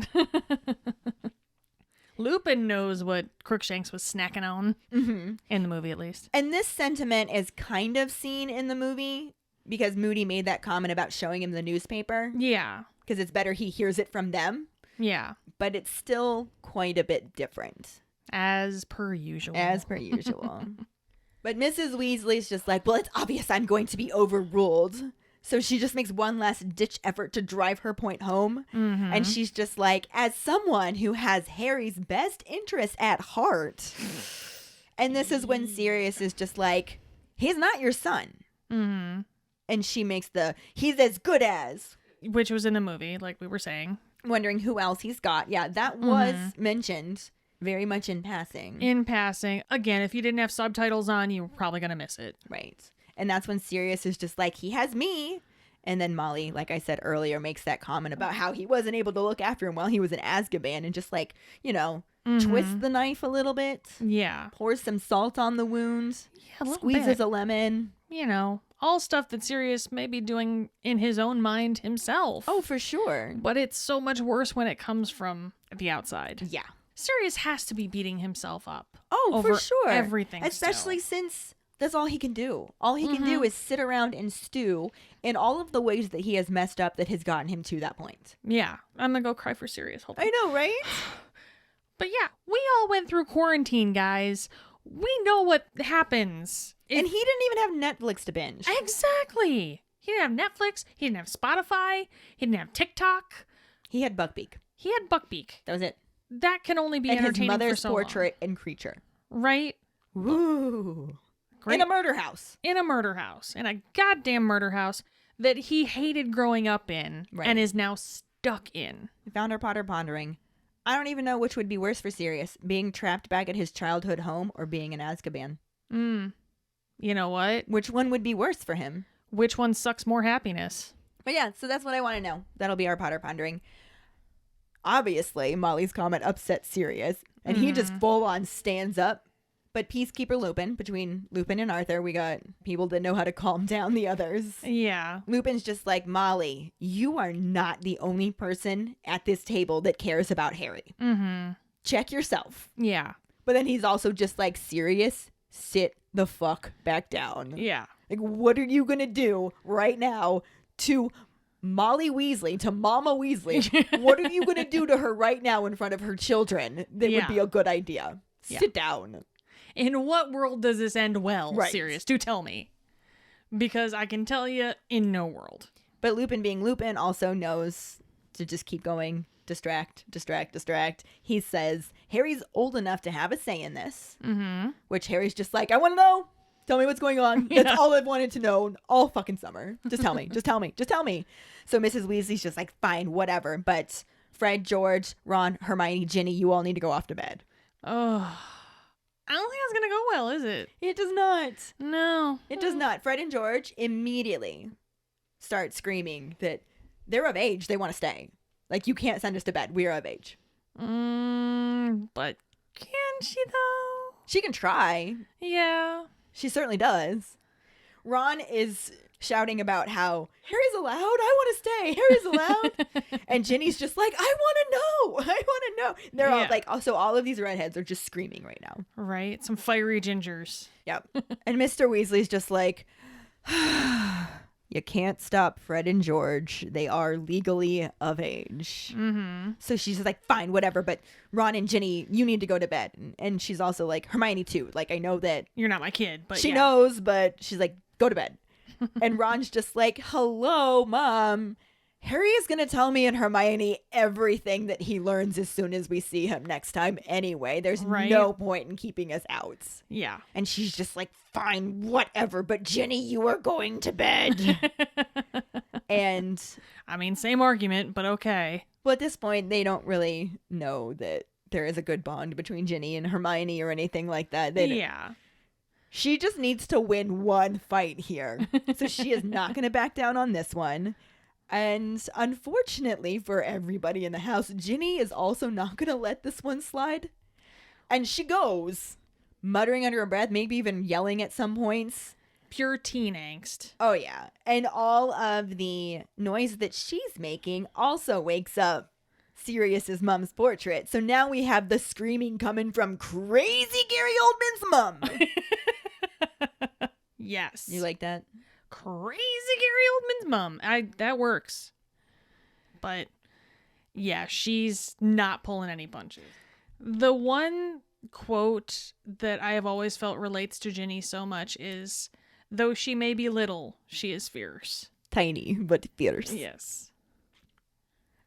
Speaker 2: Lupin knows what Crookshanks was snacking on, in the movie at least.
Speaker 1: And this sentiment is kind of seen in the movie because Moody made that comment about showing him the newspaper.
Speaker 2: Yeah.
Speaker 1: Because it's better he hears it from them.
Speaker 2: Yeah.
Speaker 1: But it's still quite a bit different.
Speaker 2: As per usual. But Mrs. Weasley's just like, well, it's obvious I'm going to be overruled. So she just makes one last ditch effort to drive her point home. And she's just like, as someone who has Harry's best interest at heart. And this is when Sirius is just like, he's not your son. And she makes the, he's as good as. Which was in the movie, like we were saying.
Speaker 1: Wondering who else he's got. Yeah, that was mentioned very much in passing.
Speaker 2: In passing. Again, if you didn't have subtitles on, you were probably going to miss it.
Speaker 1: Right. And that's when Sirius is just like, he has me. And then Molly, like I said earlier, makes that comment about how he wasn't able to look after him while he was in Azkaban and just like, you know, twist the knife a little bit.
Speaker 2: Yeah.
Speaker 1: Pours some salt on the wound.
Speaker 2: Yeah, a
Speaker 1: squeezes
Speaker 2: bit.
Speaker 1: a lemon.
Speaker 2: You know, all stuff that Sirius may be doing in his own mind himself.
Speaker 1: Oh, for sure.
Speaker 2: But it's so much worse when it comes from the outside.
Speaker 1: Yeah.
Speaker 2: Sirius has to be beating himself up.
Speaker 1: Oh,
Speaker 2: over
Speaker 1: for sure.
Speaker 2: Everything.
Speaker 1: Especially
Speaker 2: still.
Speaker 1: since that's all he can do. All he can do is sit around and stew in all of the ways that he has messed up that has gotten him to that point.
Speaker 2: Yeah. I'm going to go cry for Sirius. Hold on.
Speaker 1: I know, right?
Speaker 2: But yeah, we all went through quarantine, guys. We know what happens.
Speaker 1: And he didn't even have Netflix to binge.
Speaker 2: Exactly. He didn't have Netflix. He didn't have Spotify. He didn't have TikTok.
Speaker 1: He had Buckbeak.
Speaker 2: He had Buckbeak.
Speaker 1: That was it.
Speaker 2: That can only be
Speaker 1: And his
Speaker 2: entertaining
Speaker 1: mother's
Speaker 2: for so
Speaker 1: portrait and creature.
Speaker 2: long. Right?
Speaker 1: Woo.
Speaker 2: Great.
Speaker 1: In a murder house.
Speaker 2: In a murder house. In a goddamn murder house that he hated growing up in and is now stuck in.
Speaker 1: We found our Potter pondering. I don't even know which would be worse for Sirius, being trapped back at his childhood home or being in Azkaban.
Speaker 2: You know what?
Speaker 1: Which one would be worse for him?
Speaker 2: Which one sucks more happiness?
Speaker 1: But yeah, so that's what I want to know. That'll be our Potter pondering. Obviously, Molly's comment upset Sirius, and he just full on stands up. But Peacekeeper Lupin, between Lupin and Arthur, we got people that know how to calm down the others.
Speaker 2: Yeah.
Speaker 1: Lupin's just like, Molly, you are not the only person at this table that cares about Harry. Check yourself.
Speaker 2: Yeah.
Speaker 1: But then he's also just like, Sirius, sit the fuck back down.
Speaker 2: Yeah.
Speaker 1: Like, what are you going to do right now to Molly Weasley, to Mama Weasley? What are you going to do to her right now in front of her children that would be a good idea? Sit down.
Speaker 2: In what world does this end well,
Speaker 1: Right.
Speaker 2: Sirius? Do tell me. Because I can tell you, in no world.
Speaker 1: But Lupin being Lupin also knows to just keep going. Distract. He says, Harry's old enough to have a say in this. Which Harry's just like, I want to know. Tell me what's going on. That's all I've wanted to know all fucking summer. Just tell me. Just tell me. So Mrs. Weasley's just like, fine, whatever. But Fred, George, Ron, Hermione, Ginny, you all need to go off to bed.
Speaker 2: Oh, I don't think that's going to go well, is it?
Speaker 1: It does not.
Speaker 2: No.
Speaker 1: It does not. Fred and George immediately start screaming that they're of age. They want to stay. Like, you can't send us to bed. We are of age.
Speaker 2: But can she, though?
Speaker 1: She can try.
Speaker 2: Yeah.
Speaker 1: She certainly does. Ron is shouting about how Harry's allowed. I want to stay. Harry's allowed. And Ginny's just like, I want to know. They're all like, also all of these redheads are just screaming right now.
Speaker 2: Right. Some fiery gingers.
Speaker 1: Yep. And Mr. Weasley's just like, you can't stop Fred and George. They are legally of age. So she's just like, fine, whatever. But Ron and Ginny, you need to go to bed. And she's also like, Hermione too. Like, I know that
Speaker 2: You're not my kid, but
Speaker 1: she knows, but she's like, go to bed. And Ron's just like, hello, Mom. Harry is going to tell me and Hermione everything that he learns as soon as we see him next time anyway. There's no point in keeping us out.
Speaker 2: Yeah.
Speaker 1: And she's just like, fine, whatever. But Ginny, you are going to bed. And
Speaker 2: I mean, same argument, but okay.
Speaker 1: Well, at this point, they don't really know that there is a good bond between Ginny and Hermione or anything like that.
Speaker 2: Yeah.
Speaker 1: She just needs to win one fight here. So she is not going to back down on this one. And unfortunately for everybody in the house, Ginny is also not going to let this one slide. And she goes, muttering under her breath, maybe even yelling at some points.
Speaker 2: Pure teen angst.
Speaker 1: Oh, yeah. And all of the noise that she's making also wakes up Sirius's mom's portrait. So now we have the screaming coming from crazy Gary Oldman's mom.
Speaker 2: Yes.
Speaker 1: You like that?
Speaker 2: Crazy Gary Oldman's mom. That works. But yeah, she's not pulling any punches. The one quote that I have always felt relates to Ginny so much is, though she may be little, she is fierce.
Speaker 1: Tiny, but fierce.
Speaker 2: Yes.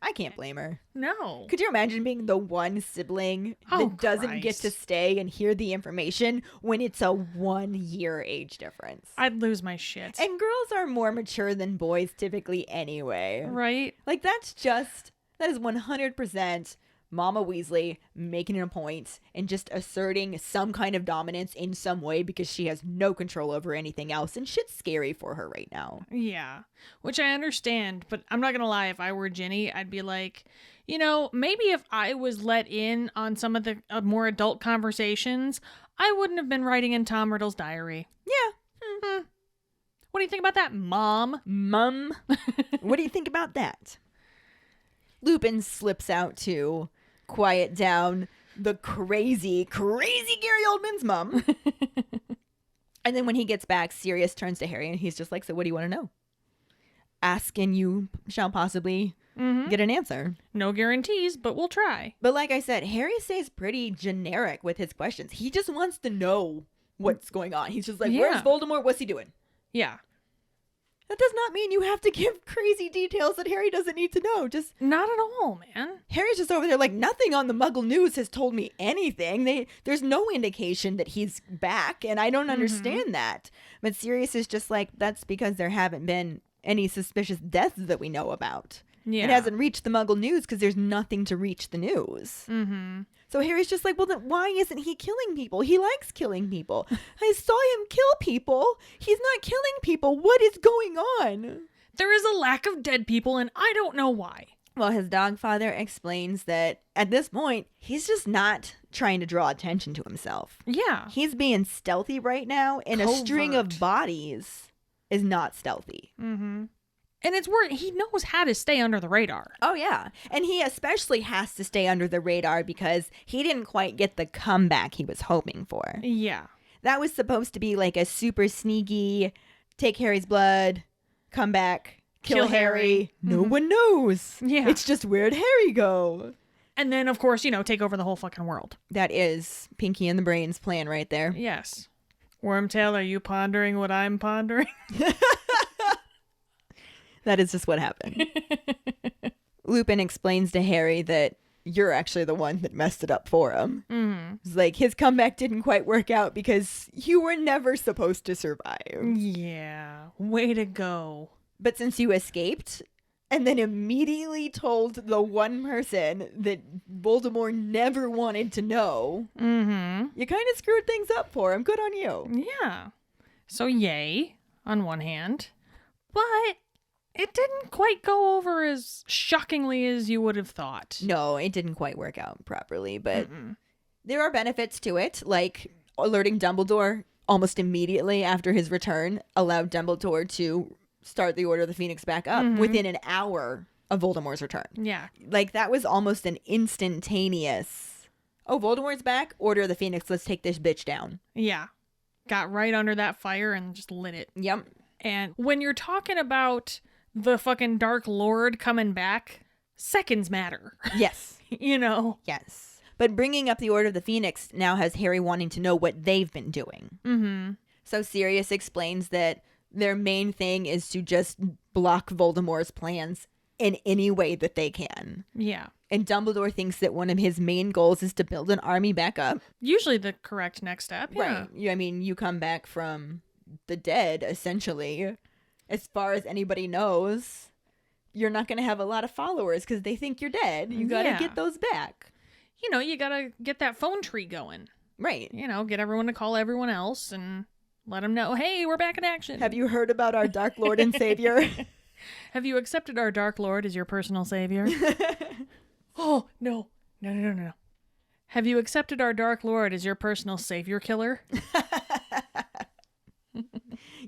Speaker 1: I can't blame her.
Speaker 2: No.
Speaker 1: Could you imagine being the one sibling that doesn't get to
Speaker 2: Christ.
Speaker 1: stay and hear the information when it's a 1 year age difference?
Speaker 2: I'd lose my shit.
Speaker 1: And girls are more mature than boys typically anyway.
Speaker 2: Right?
Speaker 1: Like, that is 100% Mama Weasley making it a point and just asserting some kind of dominance in some way because she has no control over anything else, and shit's scary for her right now.
Speaker 2: Yeah. Which I understand, but I'm not gonna lie, if I were Ginny, I'd be like, you know, maybe if I was let in on some of the more adult conversations, I wouldn't have been writing in Tom Riddle's diary.
Speaker 1: Yeah.
Speaker 2: What do you think about that, Mom?
Speaker 1: Mum, what do you think about that? Lupin slips out to quiet down the crazy Gary Oldman's mum. And then when he gets back, Sirius turns to Harry and he's just like, so what do you want to know? Ask and you shall possibly get an answer.
Speaker 2: No guarantees, but we'll try.
Speaker 1: But like I said, Harry stays pretty generic with his questions. He just wants to know what's going on. He's just like, where's
Speaker 2: Yeah.
Speaker 1: Voldemort? What's he doing?
Speaker 2: Yeah.
Speaker 1: That does not mean you have to give crazy details that Harry doesn't need to know. Just
Speaker 2: Not at all, man.
Speaker 1: Harry's just over there like, nothing on the Muggle news has told me anything. There's no indication that he's back, and I don't understand that. But Sirius is just like, that's because there haven't been any suspicious deaths that we know about.
Speaker 2: Yeah.
Speaker 1: It hasn't reached the Muggle news because there's nothing to reach the news.
Speaker 2: Mm-hmm.
Speaker 1: So Harry's just like, well, then why isn't he killing people? He likes killing people. I saw him kill people. He's not killing people. What is going on?
Speaker 2: There is a lack of dead people, and I don't know why.
Speaker 1: Well, his dog father explains that at this point, he's just not trying to draw attention to himself.
Speaker 2: Yeah.
Speaker 1: He's being stealthy right now, and a string of
Speaker 2: Covert.
Speaker 1: bodies is not stealthy.
Speaker 2: Mm-hmm. And it's where he knows how to stay under the radar.
Speaker 1: Oh, yeah. And he especially has to stay under the radar because he didn't quite get the comeback he was hoping for.
Speaker 2: Yeah.
Speaker 1: That was supposed to be like a super sneaky, take Harry's blood, come back, kill Harry. No one knows.
Speaker 2: Yeah.
Speaker 1: It's just, where'd Harry go?
Speaker 2: And then, of course, take over the whole fucking world.
Speaker 1: That is Pinky and the Brain's plan right there.
Speaker 2: Yes. Wormtail, are you pondering what I'm pondering?
Speaker 1: That is just what happened. Lupin explains to Harry that you're actually the one that messed it up for him.
Speaker 2: Mm-hmm.
Speaker 1: It's like his comeback didn't quite work out because you were never supposed to survive.
Speaker 2: Yeah. Way to go.
Speaker 1: But since you escaped and then immediately told the one person that Voldemort never wanted to know,
Speaker 2: Mm-hmm.
Speaker 1: you kind of screwed things up for him. Good on you.
Speaker 2: Yeah. So yay, on one hand. But it didn't quite go over as shockingly as you would have thought.
Speaker 1: No, it didn't quite work out properly, but there are benefits to it, like alerting Dumbledore almost immediately after his return allowed Dumbledore to start the Order of the Phoenix back up within an hour of Voldemort's return.
Speaker 2: Yeah.
Speaker 1: Like, that was almost an instantaneous, oh, Voldemort's back, Order of the Phoenix, let's take this bitch down.
Speaker 2: Yeah. Got right under that fire and just lit it.
Speaker 1: Yep.
Speaker 2: And when you're talking about the fucking Dark Lord coming back, seconds matter.
Speaker 1: Yes.
Speaker 2: Yes.
Speaker 1: But bringing up the Order of the Phoenix now has Harry wanting to know what they've been doing.
Speaker 2: Mm-hmm.
Speaker 1: So Sirius explains that their main thing is to just block Voldemort's plans in any way that they can.
Speaker 2: Yeah.
Speaker 1: And Dumbledore thinks that one of his main goals is to build an army back up.
Speaker 2: Usually the correct next step. Yeah.
Speaker 1: Right. You come back from the dead, essentially. As far as anybody knows, you're not going to have a lot of followers because they think you're dead. You got to
Speaker 2: Yeah.
Speaker 1: get those back.
Speaker 2: You know, you gotta get that phone tree going.
Speaker 1: Right.
Speaker 2: You know, get everyone to call everyone else and let them know, hey, we're back in action.
Speaker 1: Have you heard about our Dark Lord and Savior?
Speaker 2: Have you accepted our Dark Lord as your personal savior? Oh, no. No. Have you accepted our Dark Lord as your personal savior killer?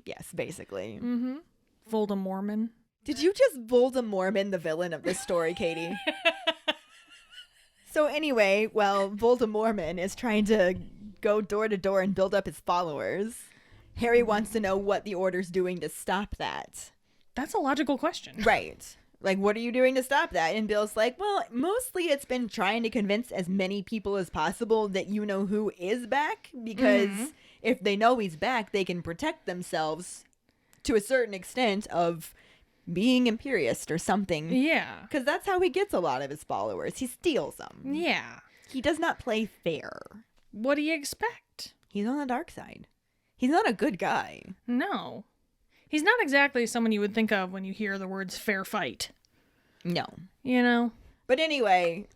Speaker 1: Yes, basically.
Speaker 2: Mm-hmm. Voldemormon.
Speaker 1: Did you just Voldemormon the villain of this story, Katie? So anyway, well, Voldemormon is trying to go door to door and build up his followers. Harry wants to know what the Order's doing to stop that.
Speaker 2: That's a logical question.
Speaker 1: Right. Like, what are you doing to stop that? And Bill's like, well, mostly it's been trying to convince as many people as possible that you know who is back, because if they know he's back, they can protect themselves to a certain extent of being imperious or something.
Speaker 2: Yeah.
Speaker 1: Because that's how he gets a lot of his followers. He steals them.
Speaker 2: Yeah.
Speaker 1: He does not play fair.
Speaker 2: What do you expect?
Speaker 1: He's on the dark side. He's not a good guy.
Speaker 2: No. He's not exactly someone you would think of when you hear the words fair fight.
Speaker 1: No.
Speaker 2: You know?
Speaker 1: But anyway,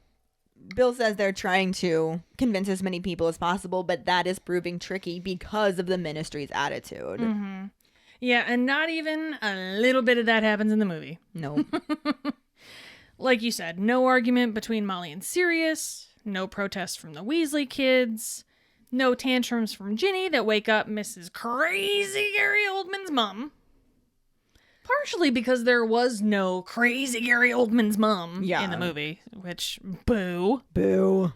Speaker 1: Bill says they're trying to convince as many people as possible, but that is proving tricky because of the Ministry's attitude.
Speaker 2: Mm-hmm. Yeah, and not even a little bit of that happens in the movie.
Speaker 1: No.
Speaker 2: Like you said, no argument between Molly and Sirius, no protests from the Weasley kids, no tantrums from Ginny that wake up Mrs. Crazy Gary Oldman's mom. Partially because there was no Crazy Gary Oldman's mom in the movie, which, boo.
Speaker 1: Boo.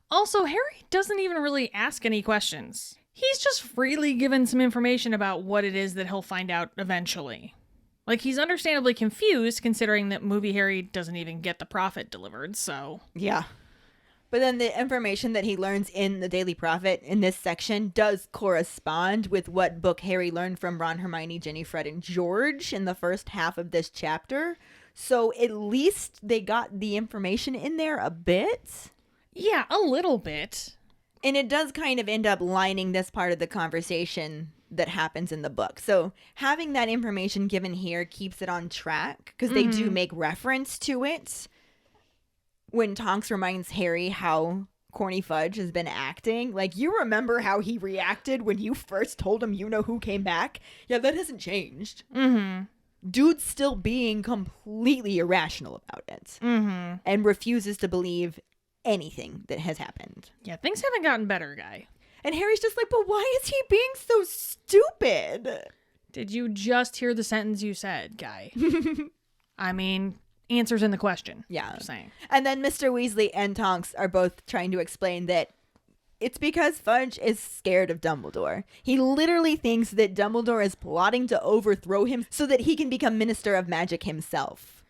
Speaker 2: Also, Harry doesn't even really ask any questions. He's just freely given some information about what it is that he'll find out eventually. Like, he's understandably confused, considering that movie Harry doesn't even get the prophet delivered, so...
Speaker 1: Yeah. But then the information that he learns in the Daily Prophet in this section does correspond with what book Harry learned from Ron, Hermione, Ginny, Fred, and George in the first half of this chapter. So at least they got the information in there a bit.
Speaker 2: Yeah, a little bit.
Speaker 1: And it does kind of end up lining this part of the conversation that happens in the book. So having that information given here keeps it on track, because they do make reference to it. When Tonks reminds Harry how Corny Fudge has been acting. Like, you remember how he reacted when you first told him you know who came back? Yeah, that hasn't changed.
Speaker 2: Mm-hmm.
Speaker 1: Dude's still being completely irrational about it.
Speaker 2: Mm-hmm.
Speaker 1: And refuses to believe anything that has happened.
Speaker 2: Yeah, things haven't gotten better, guy.
Speaker 1: And Harry's just like, but why is he being so stupid?
Speaker 2: Did you just hear the sentence you said, guy? I mean... answers in the question.
Speaker 1: Yeah.
Speaker 2: Just saying.
Speaker 1: And then Mr. Weasley and Tonks are both trying to explain that it's because Fudge is scared of Dumbledore. He literally thinks that Dumbledore is plotting to overthrow him so that he can become Minister of Magic himself.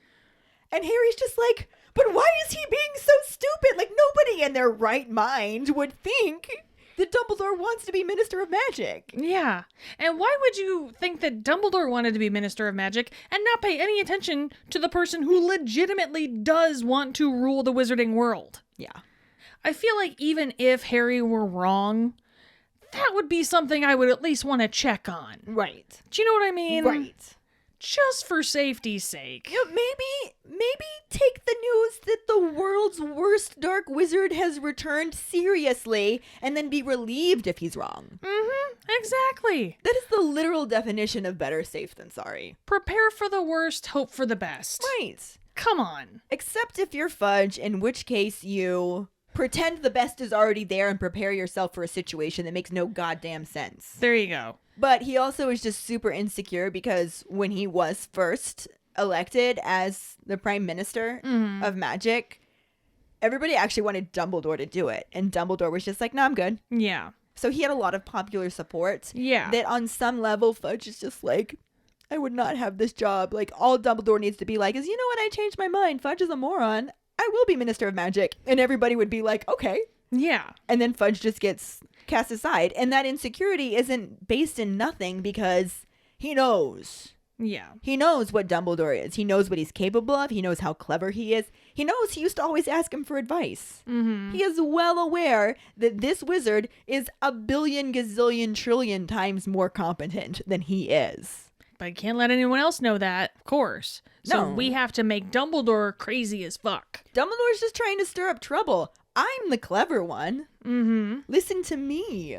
Speaker 1: And Harry's just like, but why is he being so stupid? Like, nobody in their right mind would think that Dumbledore wants to be Minister of Magic.
Speaker 2: Yeah. And why would you think that Dumbledore wanted to be Minister of Magic and not pay any attention to the person who legitimately does want to rule the wizarding world?
Speaker 1: Yeah.
Speaker 2: I feel like even if Harry were wrong, that would be something I would at least want to check on.
Speaker 1: Right.
Speaker 2: Do you know what I mean?
Speaker 1: Right.
Speaker 2: Just for safety's sake.
Speaker 1: You know, maybe take the news that the world's worst dark wizard has returned seriously and then be relieved if he's wrong.
Speaker 2: Mm-hmm. Exactly.
Speaker 1: That is the literal definition of better safe than sorry.
Speaker 2: Prepare for the worst, hope for the best.
Speaker 1: Right.
Speaker 2: Come on.
Speaker 1: Except if you're Fudge, in which case you pretend the best is already there and prepare yourself for a situation that makes no goddamn sense.
Speaker 2: There you go.
Speaker 1: But he also is just super insecure because when he was first elected as the Prime Minister of Magic, everybody actually wanted Dumbledore to do it. And Dumbledore was just like, no, I'm good.
Speaker 2: Yeah.
Speaker 1: So he had a lot of popular support.
Speaker 2: Yeah.
Speaker 1: That on some level, Fudge is just like, I would not have this job. Like, all Dumbledore needs to be like is, you know what, I changed my mind. Fudge is a moron. I will be Minister of Magic. And everybody would be like, okay.
Speaker 2: Yeah.
Speaker 1: And then Fudge just gets cast aside. And that insecurity isn't based in nothing because he knows.
Speaker 2: Yeah.
Speaker 1: He knows what Dumbledore is. He knows what he's capable of. He knows how clever he is. He knows he used to always ask him for advice.
Speaker 2: Mm-hmm.
Speaker 1: He is well aware that this wizard is a billion, gazillion, trillion times more competent than he is.
Speaker 2: but he can't let anyone else know that, of course. So
Speaker 1: No.
Speaker 2: we have to make Dumbledore crazy as fuck.
Speaker 1: Dumbledore's just trying to stir up trouble. I'm the clever one.
Speaker 2: Mm-hmm.
Speaker 1: Listen to me.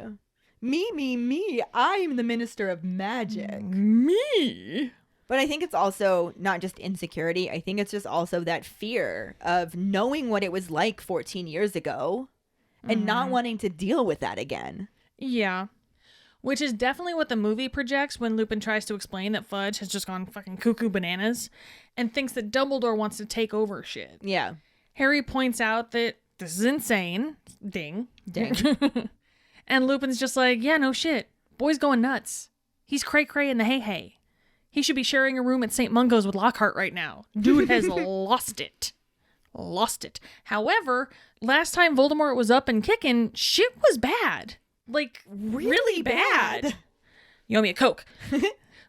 Speaker 1: Me. I'm the Minister of Magic.
Speaker 2: Me?
Speaker 1: But I think it's also not just insecurity. I think it's just also that fear of knowing what it was like 14 years ago and not wanting to deal with that again.
Speaker 2: Yeah. Which is definitely what the movie projects when Lupin tries to explain that Fudge has just gone fucking cuckoo bananas and thinks that Dumbledore wants to take over shit.
Speaker 1: Yeah.
Speaker 2: Harry points out that this is insane. Ding. And Lupin's just like, yeah, no shit. Boy's going nuts. He's cray-cray in the hay-hay. He should be sharing a room at St. Mungo's with Lockhart right now. Dude has lost it. Lost it. However, last time Voldemort was up and kicking, shit was bad. Like, really bad. You owe me a Coke.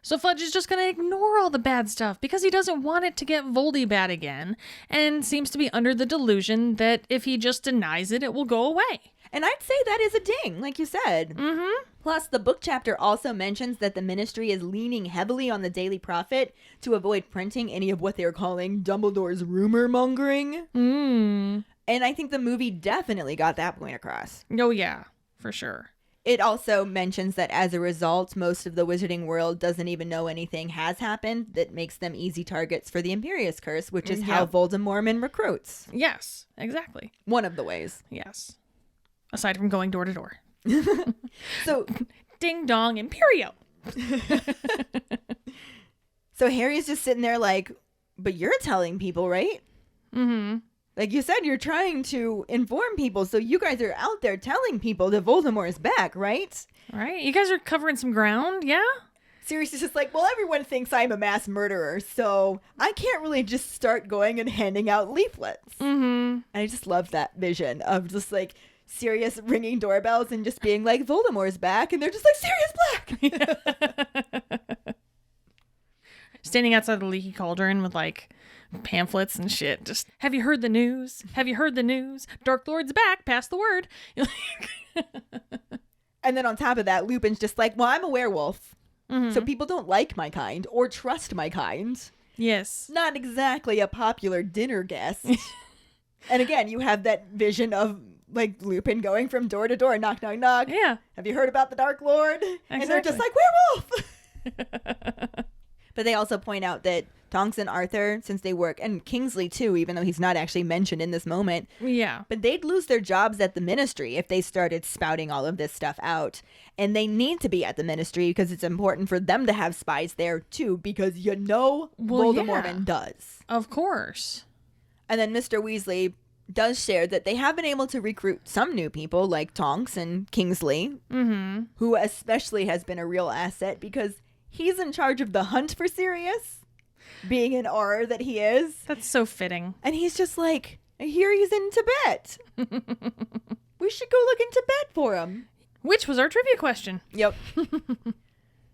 Speaker 2: So Fudge is just going to ignore all the bad stuff because he doesn't want it to get Voldy bad again and seems to be under the delusion that if he just denies it, it will go away.
Speaker 1: And I'd say that is a ding, like you said.
Speaker 2: Mm-hmm.
Speaker 1: Plus, the book chapter also mentions that the Ministry is leaning heavily on the Daily Prophet to avoid printing any of what they're calling Dumbledore's rumor mongering.
Speaker 2: Mm.
Speaker 1: And I think the movie definitely got that point across.
Speaker 2: Oh, yeah, for sure.
Speaker 1: It also mentions that as a result, most of the wizarding world doesn't even know anything has happened that makes them easy targets for the Imperius Curse, which is how Voldemormon recruits.
Speaker 2: Yes, exactly.
Speaker 1: One of the ways.
Speaker 2: Yes. Aside from going door to door.
Speaker 1: So,
Speaker 2: Ding dong, Imperio.
Speaker 1: so Harry's just sitting there like, but you're telling people, right?
Speaker 2: Mm-hmm.
Speaker 1: Like you said, you're trying to inform people, so you guys are out there telling people that Voldemort is back, right?
Speaker 2: Right? You guys are covering some ground, yeah?
Speaker 1: Sirius is just like, well, everyone thinks I'm a mass murderer, so I can't really just start going and handing out leaflets.
Speaker 2: Mm-hmm.
Speaker 1: And I just love that vision of just like Sirius ringing doorbells and just being like, Voldemort's back, and they're just like, Sirius Black!
Speaker 2: Standing outside the leaky cauldron with like pamphlets and shit. Just, have you heard the news? Have you heard the news? Dark Lord's back. Pass the word.
Speaker 1: And then on top of that, Lupin's just like, well, I'm a werewolf.
Speaker 2: Mm-hmm.
Speaker 1: So people don't like my kind or trust my kind.
Speaker 2: Yes.
Speaker 1: Not exactly a popular dinner guest. And again, you have that vision of like Lupin going from door to door, knock, knock, knock.
Speaker 2: Yeah.
Speaker 1: Have you heard about the Dark Lord? And they're just like, werewolf! But they also point out that Tonks and Arthur, since they work, and Kingsley too, even though he's not actually mentioned in this moment,
Speaker 2: Yeah.
Speaker 1: but they'd lose their jobs at the Ministry if they started spouting all of this stuff out. And they need to be at the Ministry because it's important for them to have spies there too, because Voldemormon does.
Speaker 2: Of course.
Speaker 1: And then Mr. Weasley does share that they have been able to recruit some new people like Tonks and Kingsley,
Speaker 2: Mm-hmm.
Speaker 1: who especially has been a real asset because he's in charge of the hunt for Sirius, being an auror that he is.
Speaker 2: That's so fitting.
Speaker 1: And he's just like, I hear he's in Tibet. We should go look in Tibet for him.
Speaker 2: Which was our trivia question.
Speaker 1: Yep.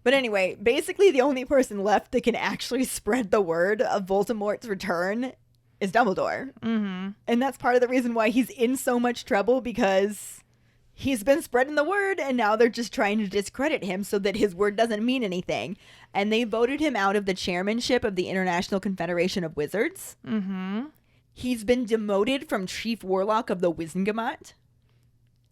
Speaker 1: But anyway, basically the only person left that can actually spread the word of Voldemort's return is Dumbledore.
Speaker 2: Mm-hmm.
Speaker 1: And that's part of the reason why he's in so much trouble, because he's been spreading the word and now they're just trying to discredit him so that his word doesn't mean anything. And they voted him out of the chairmanship of the International Confederation of Wizards.
Speaker 2: Mm-hmm.
Speaker 1: He's been demoted from Chief Warlock of the Wizengamot.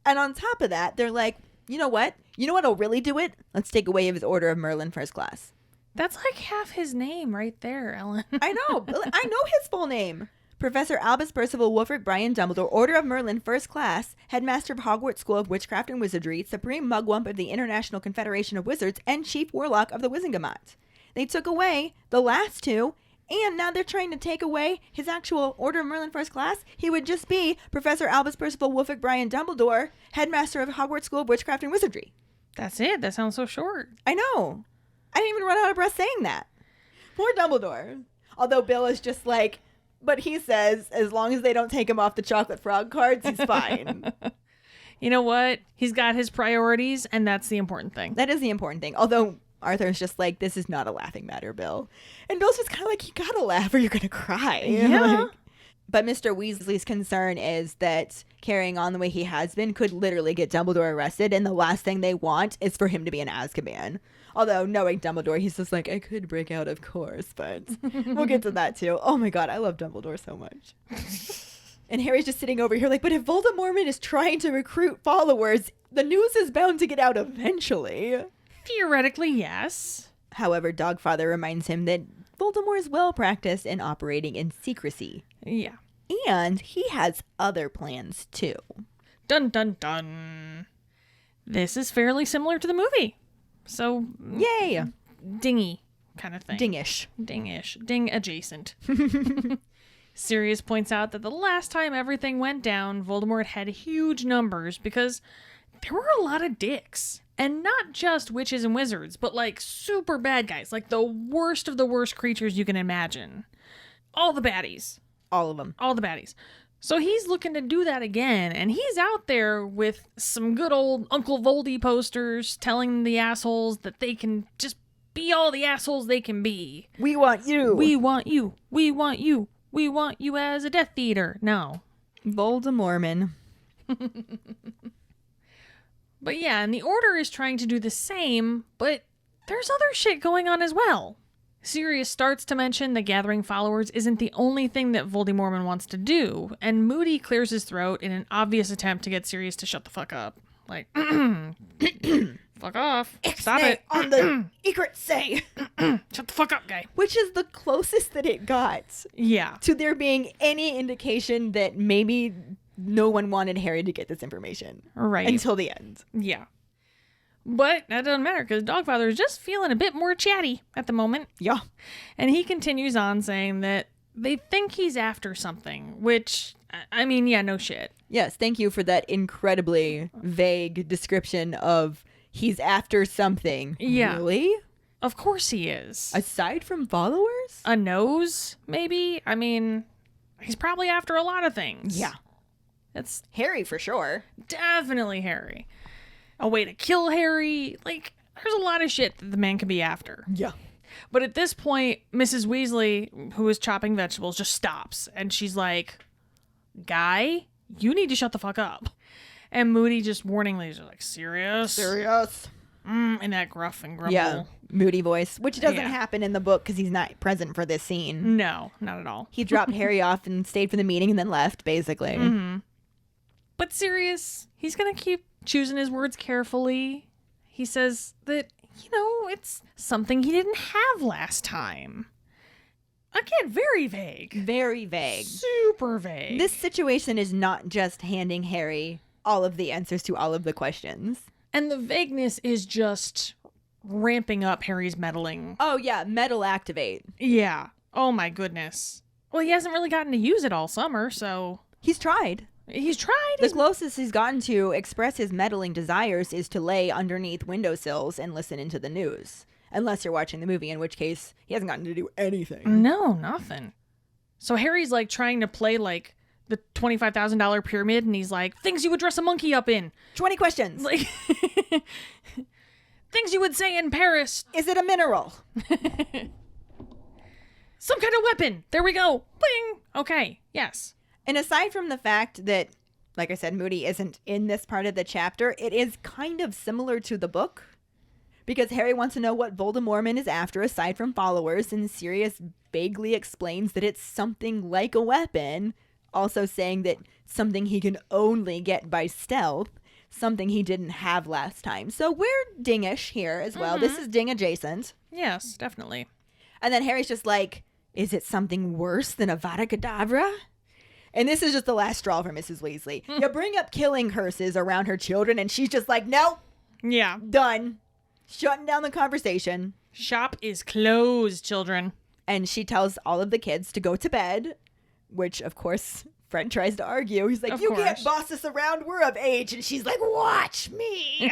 Speaker 1: And on top of that, they're like, you know what? You know what'll really do it? Let's take away his Order of Merlin First Class.
Speaker 2: That's like half his name right there, Ellen.
Speaker 1: I know. I know his full name. Professor Albus Percival Wulfric Brian Dumbledore, Order of Merlin First Class, Headmaster of Hogwarts School of Witchcraft and Wizardry, Supreme Mugwump of the International Confederation of Wizards, and Chief Warlock of the Wizengamot. They took away the last two, and now they're trying to take away his actual Order of Merlin First Class. He would just be Professor Albus Percival Wulfric Brian Dumbledore, Headmaster of Hogwarts School of Witchcraft and Wizardry.
Speaker 2: That's it. That sounds so short.
Speaker 1: I know. I didn't even run out of breath saying that. Poor Dumbledore. Although Bill is just like, but he says as long as they don't take him off the chocolate frog cards, he's fine.
Speaker 2: You know what? He's got his priorities, and that's the important thing.
Speaker 1: That is the important thing. Although Arthur's just like, this is not a laughing matter, Bill. And Bill's just kind of like, you gotta laugh or you're gonna cry.
Speaker 2: Yeah.
Speaker 1: But Mr. Weasley's concern is that carrying on the way he has been could literally get Dumbledore arrested, and the last thing they want is for him to be in Azkaban. Although, knowing Dumbledore, he's just like, I could break out, of course, but we'll get to that too. Oh my god, I love Dumbledore so much. And Harry's just sitting over here like, but if Voldemormon is trying to recruit followers, the news is bound to get out eventually.
Speaker 2: Theoretically, yes.
Speaker 1: However, Dogfather reminds him that Voldemort is well practiced in operating in secrecy.
Speaker 2: Yeah.
Speaker 1: And he has other plans too.
Speaker 2: Dun dun dun. This is fairly similar to the movie. So,
Speaker 1: Yay!
Speaker 2: dingy kind of thing.
Speaker 1: Dingish.
Speaker 2: Dingish. Ding adjacent. Sirius points out that the last time everything went down, Voldemort had huge numbers because there were a lot of dicks. And not just witches and wizards, but like super bad guys. Like the worst of the worst creatures you can imagine. All the baddies.
Speaker 1: All of them.
Speaker 2: All the baddies. So he's looking to do that again, and he's out there with some good old Uncle Voldy posters telling the assholes that they can just be all the assholes they can be.
Speaker 1: We want you.
Speaker 2: We want you. We want you. We want you as a Death Eater. No.
Speaker 1: Voldemormon.
Speaker 2: But yeah, and the Order is trying to do the same, but there's other shit going on as well. Sirius starts to mention that gathering followers isn't the only thing that Voldemormon wants to do, and Moody clears his throat in an obvious attempt to get Sirius to shut the fuck up. Like, fuck off. Stop it.
Speaker 1: On the egret say.
Speaker 2: Shut the fuck up, guy.
Speaker 1: Which is the closest that it got
Speaker 2: Yeah.
Speaker 1: to there being any indication that maybe no one wanted Harry to get this information.
Speaker 2: Right.
Speaker 1: Until the end.
Speaker 2: Yeah. But that doesn't matter because Dogfather is just feeling a bit more chatty at the moment.
Speaker 1: Yeah.
Speaker 2: And he continues on saying that they think he's after something, which, I mean, yeah, no shit.
Speaker 1: Yes, thank you for that incredibly vague description of he's after something.
Speaker 2: Yeah.
Speaker 1: Really?
Speaker 2: Of course he is.
Speaker 1: Aside from followers?
Speaker 2: A nose, maybe? I mean, he's probably after a lot of things.
Speaker 1: Yeah.
Speaker 2: It's
Speaker 1: Harry for sure.
Speaker 2: definitely Harry. A way to kill Harry. Like, there's a lot of shit that the man could be after.
Speaker 1: Yeah.
Speaker 2: But at this point, Mrs. Weasley, who is chopping vegetables, just stops. And she's like, Guy, you need to shut the fuck up. And Moody just warningly is like, Serious?
Speaker 1: Serious.
Speaker 2: In that gruff and grumble.
Speaker 1: Yeah. Moody voice, which doesn't
Speaker 2: Yeah.
Speaker 1: happen in the book because he's not present for this scene.
Speaker 2: No, not at all.
Speaker 1: He dropped Harry off and stayed for the meeting and then left, basically.
Speaker 2: Mm-hmm. But Sirius, he's going to keep choosing his words carefully. He says that, it's something he didn't have last time. Again, very vague.
Speaker 1: Very vague.
Speaker 2: Super vague.
Speaker 1: This situation is not just handing Harry all of the answers to all of the questions.
Speaker 2: And the vagueness is just ramping up Harry's meddling.
Speaker 1: Oh, yeah. Metal activate.
Speaker 2: Yeah. Oh, my goodness. Well, he hasn't really gotten to use it all summer, so...
Speaker 1: He's tried.
Speaker 2: He's tried.
Speaker 1: The closest he's gotten to express his meddling desires is to lay underneath windowsills and listen into the news. Unless you're watching the movie, in which case he hasn't gotten to do anything.
Speaker 2: No, nothing. So Harry's like trying to play like the $25,000 pyramid, and he's like, things you would dress a monkey up in.
Speaker 1: 20 questions.
Speaker 2: Like, things you would say in Paris.
Speaker 1: Is it a mineral?
Speaker 2: Some kind of weapon. There we go. Bing. Okay. Yes.
Speaker 1: And aside from the fact that, like I said, Moody isn't in this part of the chapter, it is kind of similar to the book. Because Harry wants to know what Voldemormon is after aside from followers, and Sirius vaguely explains that it's something like a weapon, also saying that something he can only get by stealth, something he didn't have last time. So we're dingish here as well. This is ding adjacent.
Speaker 2: Yes, definitely.
Speaker 1: And then Harry's just like, is it something worse than Avada Kedavra? And this is just the last straw for Mrs. Weasley. You bring up killing curses around her children, and she's just like, nope,
Speaker 2: Yeah.
Speaker 1: done. Shutting down the conversation.
Speaker 2: Shop is closed, children.
Speaker 1: And she tells all of the kids to go to bed, which, of course, Fred tries to argue. He's like,
Speaker 2: Of
Speaker 1: you
Speaker 2: course.
Speaker 1: can't boss us around. We're of age. And she's like, watch me.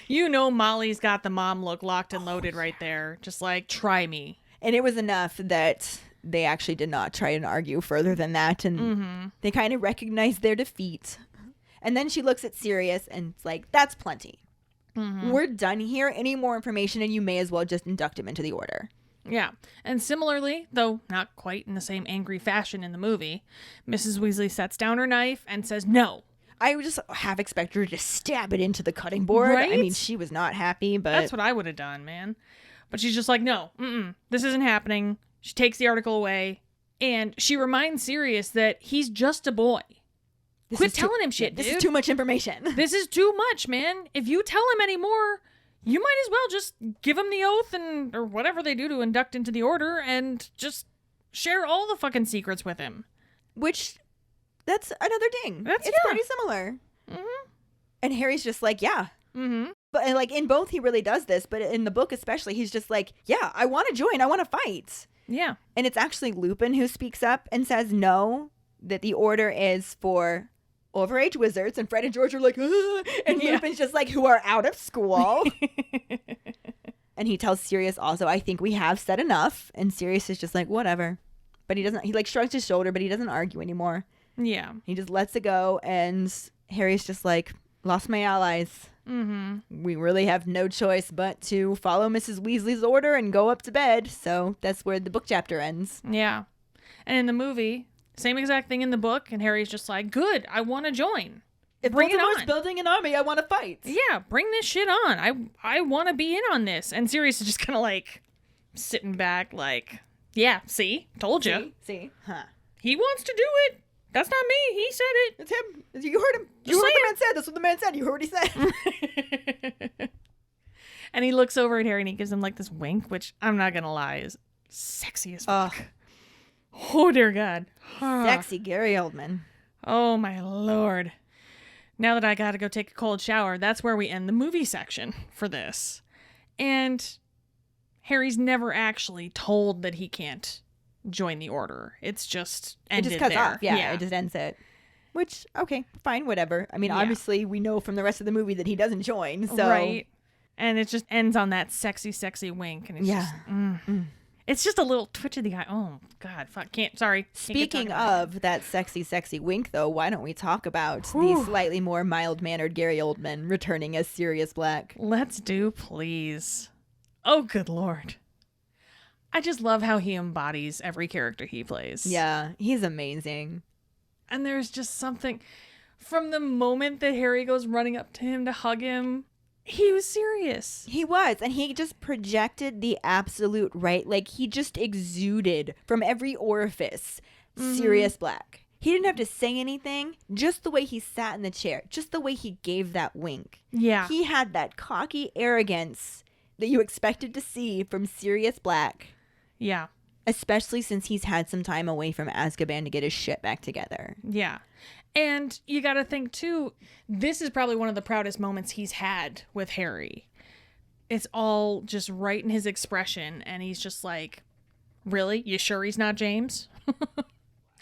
Speaker 2: Molly's got the mom look locked and loaded right there. Just like, try me.
Speaker 1: And it was enough that they actually did not try and argue further than that. And they kind of recognized their defeat. And then she looks at Sirius and it's like, that's plenty. We're done here. Any more information and you may as well just induct him into the order.
Speaker 2: Yeah. And similarly, though not quite in the same angry fashion in the movie, Mrs. Weasley sets down her knife and says, no.
Speaker 1: I would just half expect her to just stab it into the cutting board.
Speaker 2: Right?
Speaker 1: I mean, she was not happy, but
Speaker 2: That's what I would have done, man. But she's just like, no, this isn't happening. She takes the article away, and she reminds Sirius that he's just a boy. Quit telling him shit,
Speaker 1: This
Speaker 2: dude.
Speaker 1: is too much information.
Speaker 2: This is too much, man. If you tell him anymore, you might as well just give him the oath or whatever they do to induct into the order and just share all the fucking secrets with him.
Speaker 1: Which, that's another thing.
Speaker 2: It's
Speaker 1: pretty similar.
Speaker 2: Mm-hmm.
Speaker 1: And Harry's just like, yeah.
Speaker 2: Mm-hmm.
Speaker 1: But and, like in both, he really does this. But in the book especially, he's just like, yeah, I want to join. I want to fight.
Speaker 2: Yeah.
Speaker 1: And it's actually Lupin who speaks up and says no, that the order is for overage wizards. And Fred and George are like, ah! And Lupin's just like, who are out of school. And he tells Sirius also, I think we have said enough. And Sirius is just like, whatever. But he doesn't, he like shrugs his shoulder, but he doesn't argue anymore.
Speaker 2: Yeah.
Speaker 1: He just lets it go. And Harry's just like, lost my allies.
Speaker 2: Mm-hmm.
Speaker 1: We really have no choice but to follow Mrs. Weasley's order and go up to bed. So that's where the book chapter ends.
Speaker 2: Yeah. And in the movie, same exact thing in the book. And Harry's just like, good, I want to join.
Speaker 1: If
Speaker 2: Bring it
Speaker 1: Voldemort's
Speaker 2: on.
Speaker 1: building an army, I want to fight.
Speaker 2: Yeah, bring this shit on. I want to be in on this. And Sirius is just kind of like sitting back like, yeah, see? Told you.
Speaker 1: See? Huh.
Speaker 2: He wants to do it. That's not me. He said it.
Speaker 1: It's him. You heard him. You
Speaker 2: Just
Speaker 1: heard what the
Speaker 2: saying.
Speaker 1: man said. That's what the man said. You heard what he said.
Speaker 2: And he looks over at Harry and he gives him like this wink, which I'm not going to lie is sexy as fuck. Oh, dear God.
Speaker 1: Sexy Gary Oldman.
Speaker 2: Oh, my Lord. Now that I got to go take a cold shower, that's where we end the movie section for this. And Harry's never actually told that he can't join the order. It's just ended
Speaker 1: It just cuts
Speaker 2: there.
Speaker 1: off. Yeah, it just ends it. Which, okay, fine, whatever. I mean,
Speaker 2: Yeah.
Speaker 1: obviously, we know from the rest of the movie that he doesn't join. So.
Speaker 2: Right. And it just ends on that sexy, sexy wink. And it's just, it's just a little twitch of the eye. Oh, God, fuck, can't, sorry. Can't get
Speaker 1: Speaking
Speaker 2: talking about
Speaker 1: of that sexy, sexy wink, though, why don't we talk about
Speaker 2: Whew.
Speaker 1: the slightly more mild-mannered Gary Oldman returning as Sirius Black?
Speaker 2: it. Let's do, please. Oh, good Lord. I just love how he embodies every character he plays.
Speaker 1: Yeah, he's amazing.
Speaker 2: And there's just something from the moment that Harry goes running up to him to hug him, he was serious.
Speaker 1: He was, and he just projected the absolute right. Like, he just exuded from every orifice Sirius Black. He didn't have to say anything, just the way he sat in the chair, just the way he gave that wink.
Speaker 2: Yeah.
Speaker 1: He had that cocky arrogance that you expected to see from Sirius Black,
Speaker 2: Yeah.
Speaker 1: especially since he's had some time away from Azkaban to get his shit back together.
Speaker 2: Yeah. And you got to think, too, this is probably one of the proudest moments he's had with Harry. It's all just right in his expression. And he's just like, really? You sure he's not James?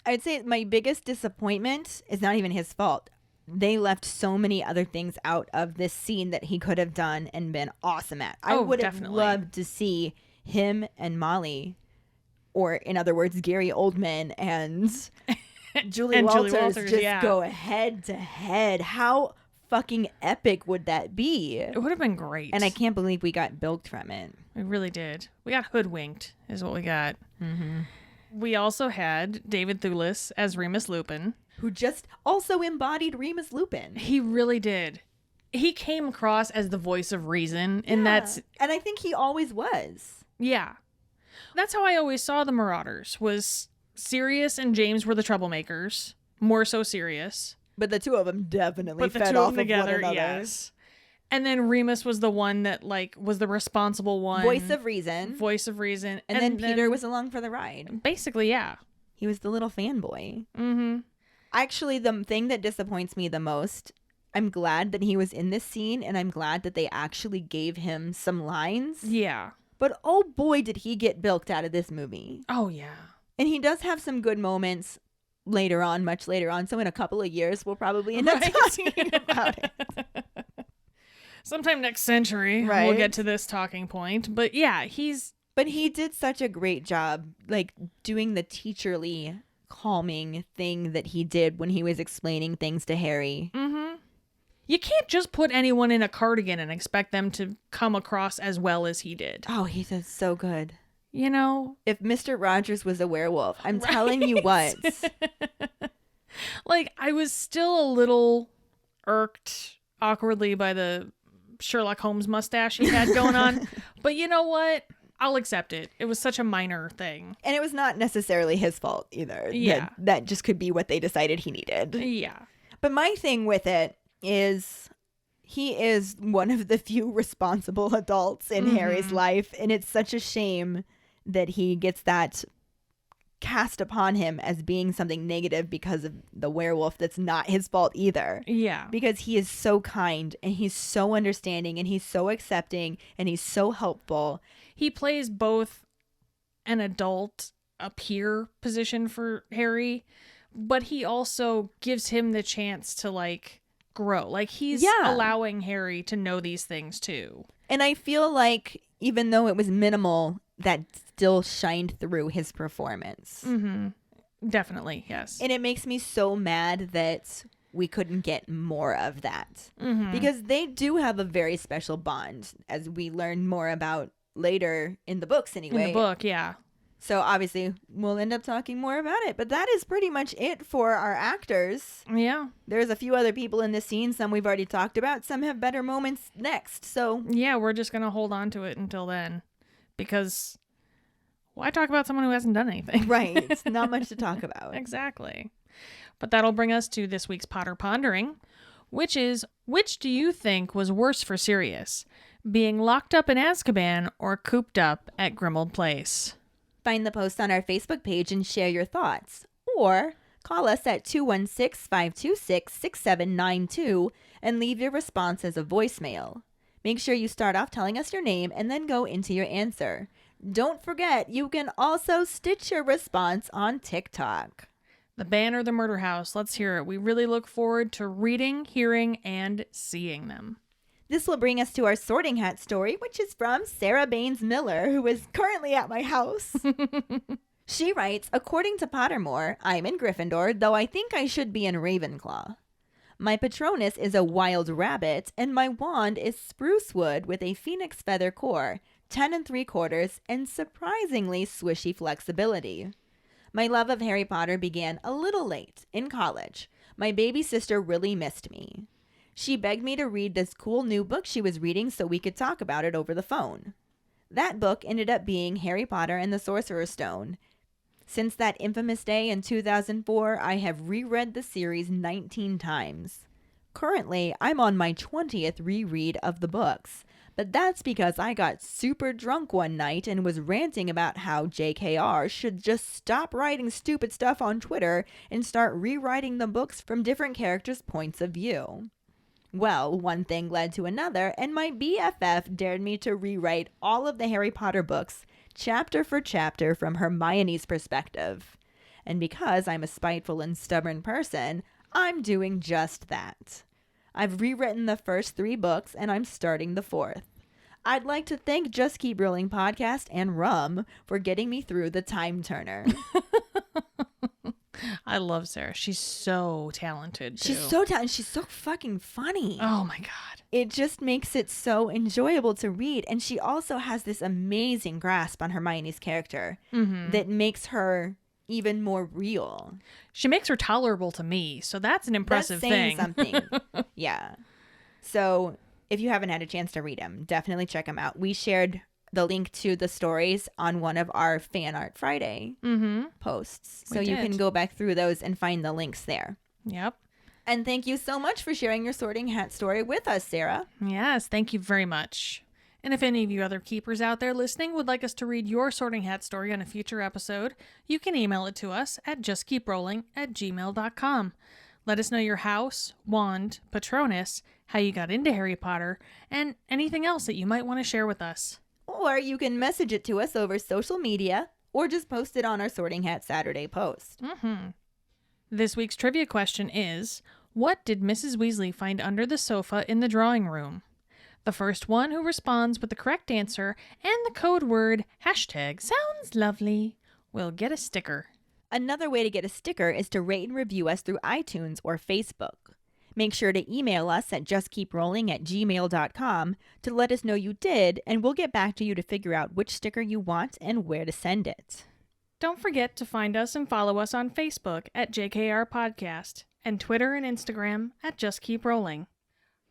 Speaker 1: I'd say my biggest disappointment is not even his fault. They left so many other things out of this scene that he could have done and been awesome at. I
Speaker 2: Oh,
Speaker 1: would have
Speaker 2: definitely.
Speaker 1: loved to see him and Molly, or in other words, Gary Oldman and Julie
Speaker 2: And
Speaker 1: Walters,
Speaker 2: Julie Walters,
Speaker 1: just
Speaker 2: yeah.
Speaker 1: go head to head. How fucking epic would that be?
Speaker 2: It would have been great.
Speaker 1: And I can't believe we got bilked from it.
Speaker 2: We really did. We got hoodwinked, is what we got. Mm-hmm. We also had David Thewlis as Remus Lupin.
Speaker 1: Who just also embodied Remus Lupin.
Speaker 2: He really did. He came across as the voice of reason, and that's
Speaker 1: And I think he always was.
Speaker 2: yeah. That's how I always saw the Marauders. Was Sirius and James were the troublemakers, more so Sirius.
Speaker 1: But the two of them definitely
Speaker 2: But the
Speaker 1: fed
Speaker 2: two
Speaker 1: off
Speaker 2: of them together,
Speaker 1: one another.
Speaker 2: yes. And then Remus was the one that like was the responsible one,
Speaker 1: Voice of reason.
Speaker 2: voice of reason,
Speaker 1: and then Peter was along for the ride.
Speaker 2: basically yeah.
Speaker 1: He was the little fanboy.
Speaker 2: Mm-hmm.
Speaker 1: Actually, the thing that disappoints me the most, I'm glad that he was in this scene, and I'm glad that they actually gave him some lines.
Speaker 2: Yeah.
Speaker 1: But oh boy, did he get bilked out of this movie.
Speaker 2: Oh yeah.
Speaker 1: And he does have some good moments later on, much later on. So in a couple of years, we'll probably end up
Speaker 2: Right.
Speaker 1: talking about it.
Speaker 2: Sometime next century, we'll
Speaker 1: Right.
Speaker 2: get to this talking point. But yeah,
Speaker 1: But he did such a great job, like, doing the teacherly, calming thing that he did when he was explaining things to Harry.
Speaker 2: mm-hmm. You can't just put anyone in a cardigan and expect them to come across as well as he did.
Speaker 1: Oh, he did so good.
Speaker 2: You know?
Speaker 1: If Mr. Rogers was a werewolf, I'm telling you
Speaker 2: Right.
Speaker 1: what.
Speaker 2: Like, I was still a little irked awkwardly by the Sherlock Holmes mustache he had going on. But you know what? I'll accept it. It was such a minor thing.
Speaker 1: And it was not necessarily his fault either.
Speaker 2: Yeah.
Speaker 1: That just could be what they decided he needed.
Speaker 2: Yeah.
Speaker 1: But my thing with it is he is one of the few responsible adults in Harry's life. And it's such a shame that he gets that cast upon him as being something negative because of the werewolf that's not his fault either.
Speaker 2: Yeah.
Speaker 1: Because he is so kind and he's so understanding and he's so accepting and he's so helpful.
Speaker 2: He plays both an adult, a peer position for Harry, but he also gives him the chance to like grow. Like he's allowing Harry to know these things too.
Speaker 1: And I feel like even though it was minimal, that still shined through his performance.
Speaker 2: Definitely, yes.
Speaker 1: And it makes me so mad that we couldn't get more of that. Because they do have a very special bond, as we learn more about later in the books anyway.
Speaker 2: In the book, yeah.
Speaker 1: So obviously we'll end up talking more about it. But that is pretty much it for our actors.
Speaker 2: Yeah.
Speaker 1: There's a few other people in the scene. Some we've already talked about. Some have better moments next. So
Speaker 2: yeah, we're just going to hold on to it until then. Because why talk about someone who hasn't done anything?
Speaker 1: Right. It's not much to talk about.
Speaker 2: Exactly. But that'll bring us to this week's Potter Pondering, which is, which do you think was worse for Sirius? Being locked up in Azkaban or cooped up at Grimmauld Place?
Speaker 1: Find the post on our Facebook page and share your thoughts. Or call us at 216-526-6792 and leave your response as a voicemail. Make sure you start off telling us your name and then go into your answer. Don't forget, you can also stitch your response on TikTok.
Speaker 2: The Ban or the Murder House. Let's hear it. We really look forward to reading, hearing, and seeing them.
Speaker 1: This will bring us to our sorting hat story, which is from Sarah Baines Miller, who is currently at my house. She writes, according to Pottermore, I'm in Gryffindor, though I think I should be in Ravenclaw. My Patronus is a wild rabbit, and my wand is spruce wood with a phoenix feather core, 10 3/4, and surprisingly swishy flexibility. My love of Harry Potter began a little late, in college. My baby sister really missed me. She begged me to read this cool new book she was reading so we could talk about it over the phone. That book ended up being Harry Potter and the Sorcerer's Stone. Since that infamous day in 2004, I have reread the series 19 times. Currently, I'm on my 20th reread of the books, but that's because I got super drunk one night and was ranting about how JKR should just stop writing stupid stuff on Twitter and start rewriting the books from different characters' points of view. Well, one thing led to another, and my BFF dared me to rewrite all of the Harry Potter books, chapter for chapter, from Hermione's perspective. And because I'm a spiteful and stubborn person, I'm doing just that. I've rewritten the first 3 books, and I'm starting the 4th. I'd like to thank Just Keep Rowling podcast and Rum for getting me through the time turner.
Speaker 2: I love Sarah. She's so talented, too.
Speaker 1: She's so talented. She's so fucking funny.
Speaker 2: Oh, my God.
Speaker 1: It just makes it so enjoyable to read. And she also has this amazing grasp on Hermione's character that makes her even more real.
Speaker 2: She makes her tolerable to me, so that's an impressive thing.
Speaker 1: That's saying something. Yeah. So if you haven't had a chance to read them, definitely check them out. We shared the link to the stories on one of our Fan Art Friday posts. So you can go back through those and find the links there.
Speaker 2: Yep.
Speaker 1: And thank you so much for sharing your sorting hat story with us, Sarah.
Speaker 2: Yes, thank you very much. And if any of you other keepers out there listening would like us to read your sorting hat story on a future episode, you can email it to us at justkeeprolling@gmail.com. Let us know your house, wand, Patronus, how you got into Harry Potter, and anything else that you might want to share with us.
Speaker 1: Or you can message it to us over social media or just post it on our Sorting Hat Saturday post.
Speaker 2: This week's trivia question is, what did Mrs. Weasley find under the sofa in the drawing room? The first one who responds with the correct answer and the code word #soundslovely will get a sticker.
Speaker 1: Another way to get a sticker is to rate and review us through iTunes or Facebook. Make sure to email us at justkeeprolling@gmail.com to let us know you did, and we'll get back to you to figure out which sticker you want and where to send it.
Speaker 2: Don't forget to find us and follow us on Facebook at JKR Podcast. and Twitter and Instagram at Just Keep Rowling.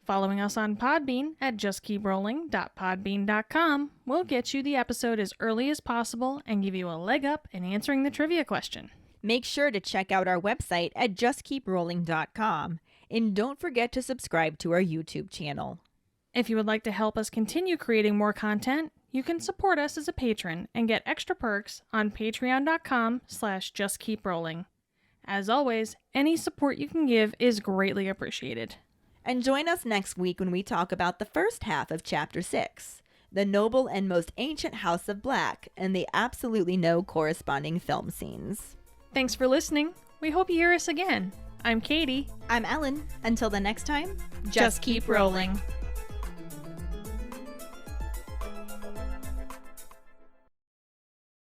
Speaker 2: Following us on Podbean at justkeeprowling.podbean.com will get you the episode as early as possible and give you a leg up in answering the trivia question.
Speaker 1: Make sure to check out our website at justkeeprowling.com, and don't forget to subscribe to our YouTube channel.
Speaker 2: If you would like to help us continue creating more content, you can support us as a patron and get extra perks on patreon.com/justkeeprowling. As always, any support you can give is greatly appreciated.
Speaker 1: And join us next week when we talk about the first half of Chapter 6, the noble and most ancient House of Black, and the absolutely no corresponding film scenes.
Speaker 2: Thanks for listening. We hope you hear us again. I'm Katie.
Speaker 1: I'm Ellen. Until the next time,
Speaker 2: Just keep rolling.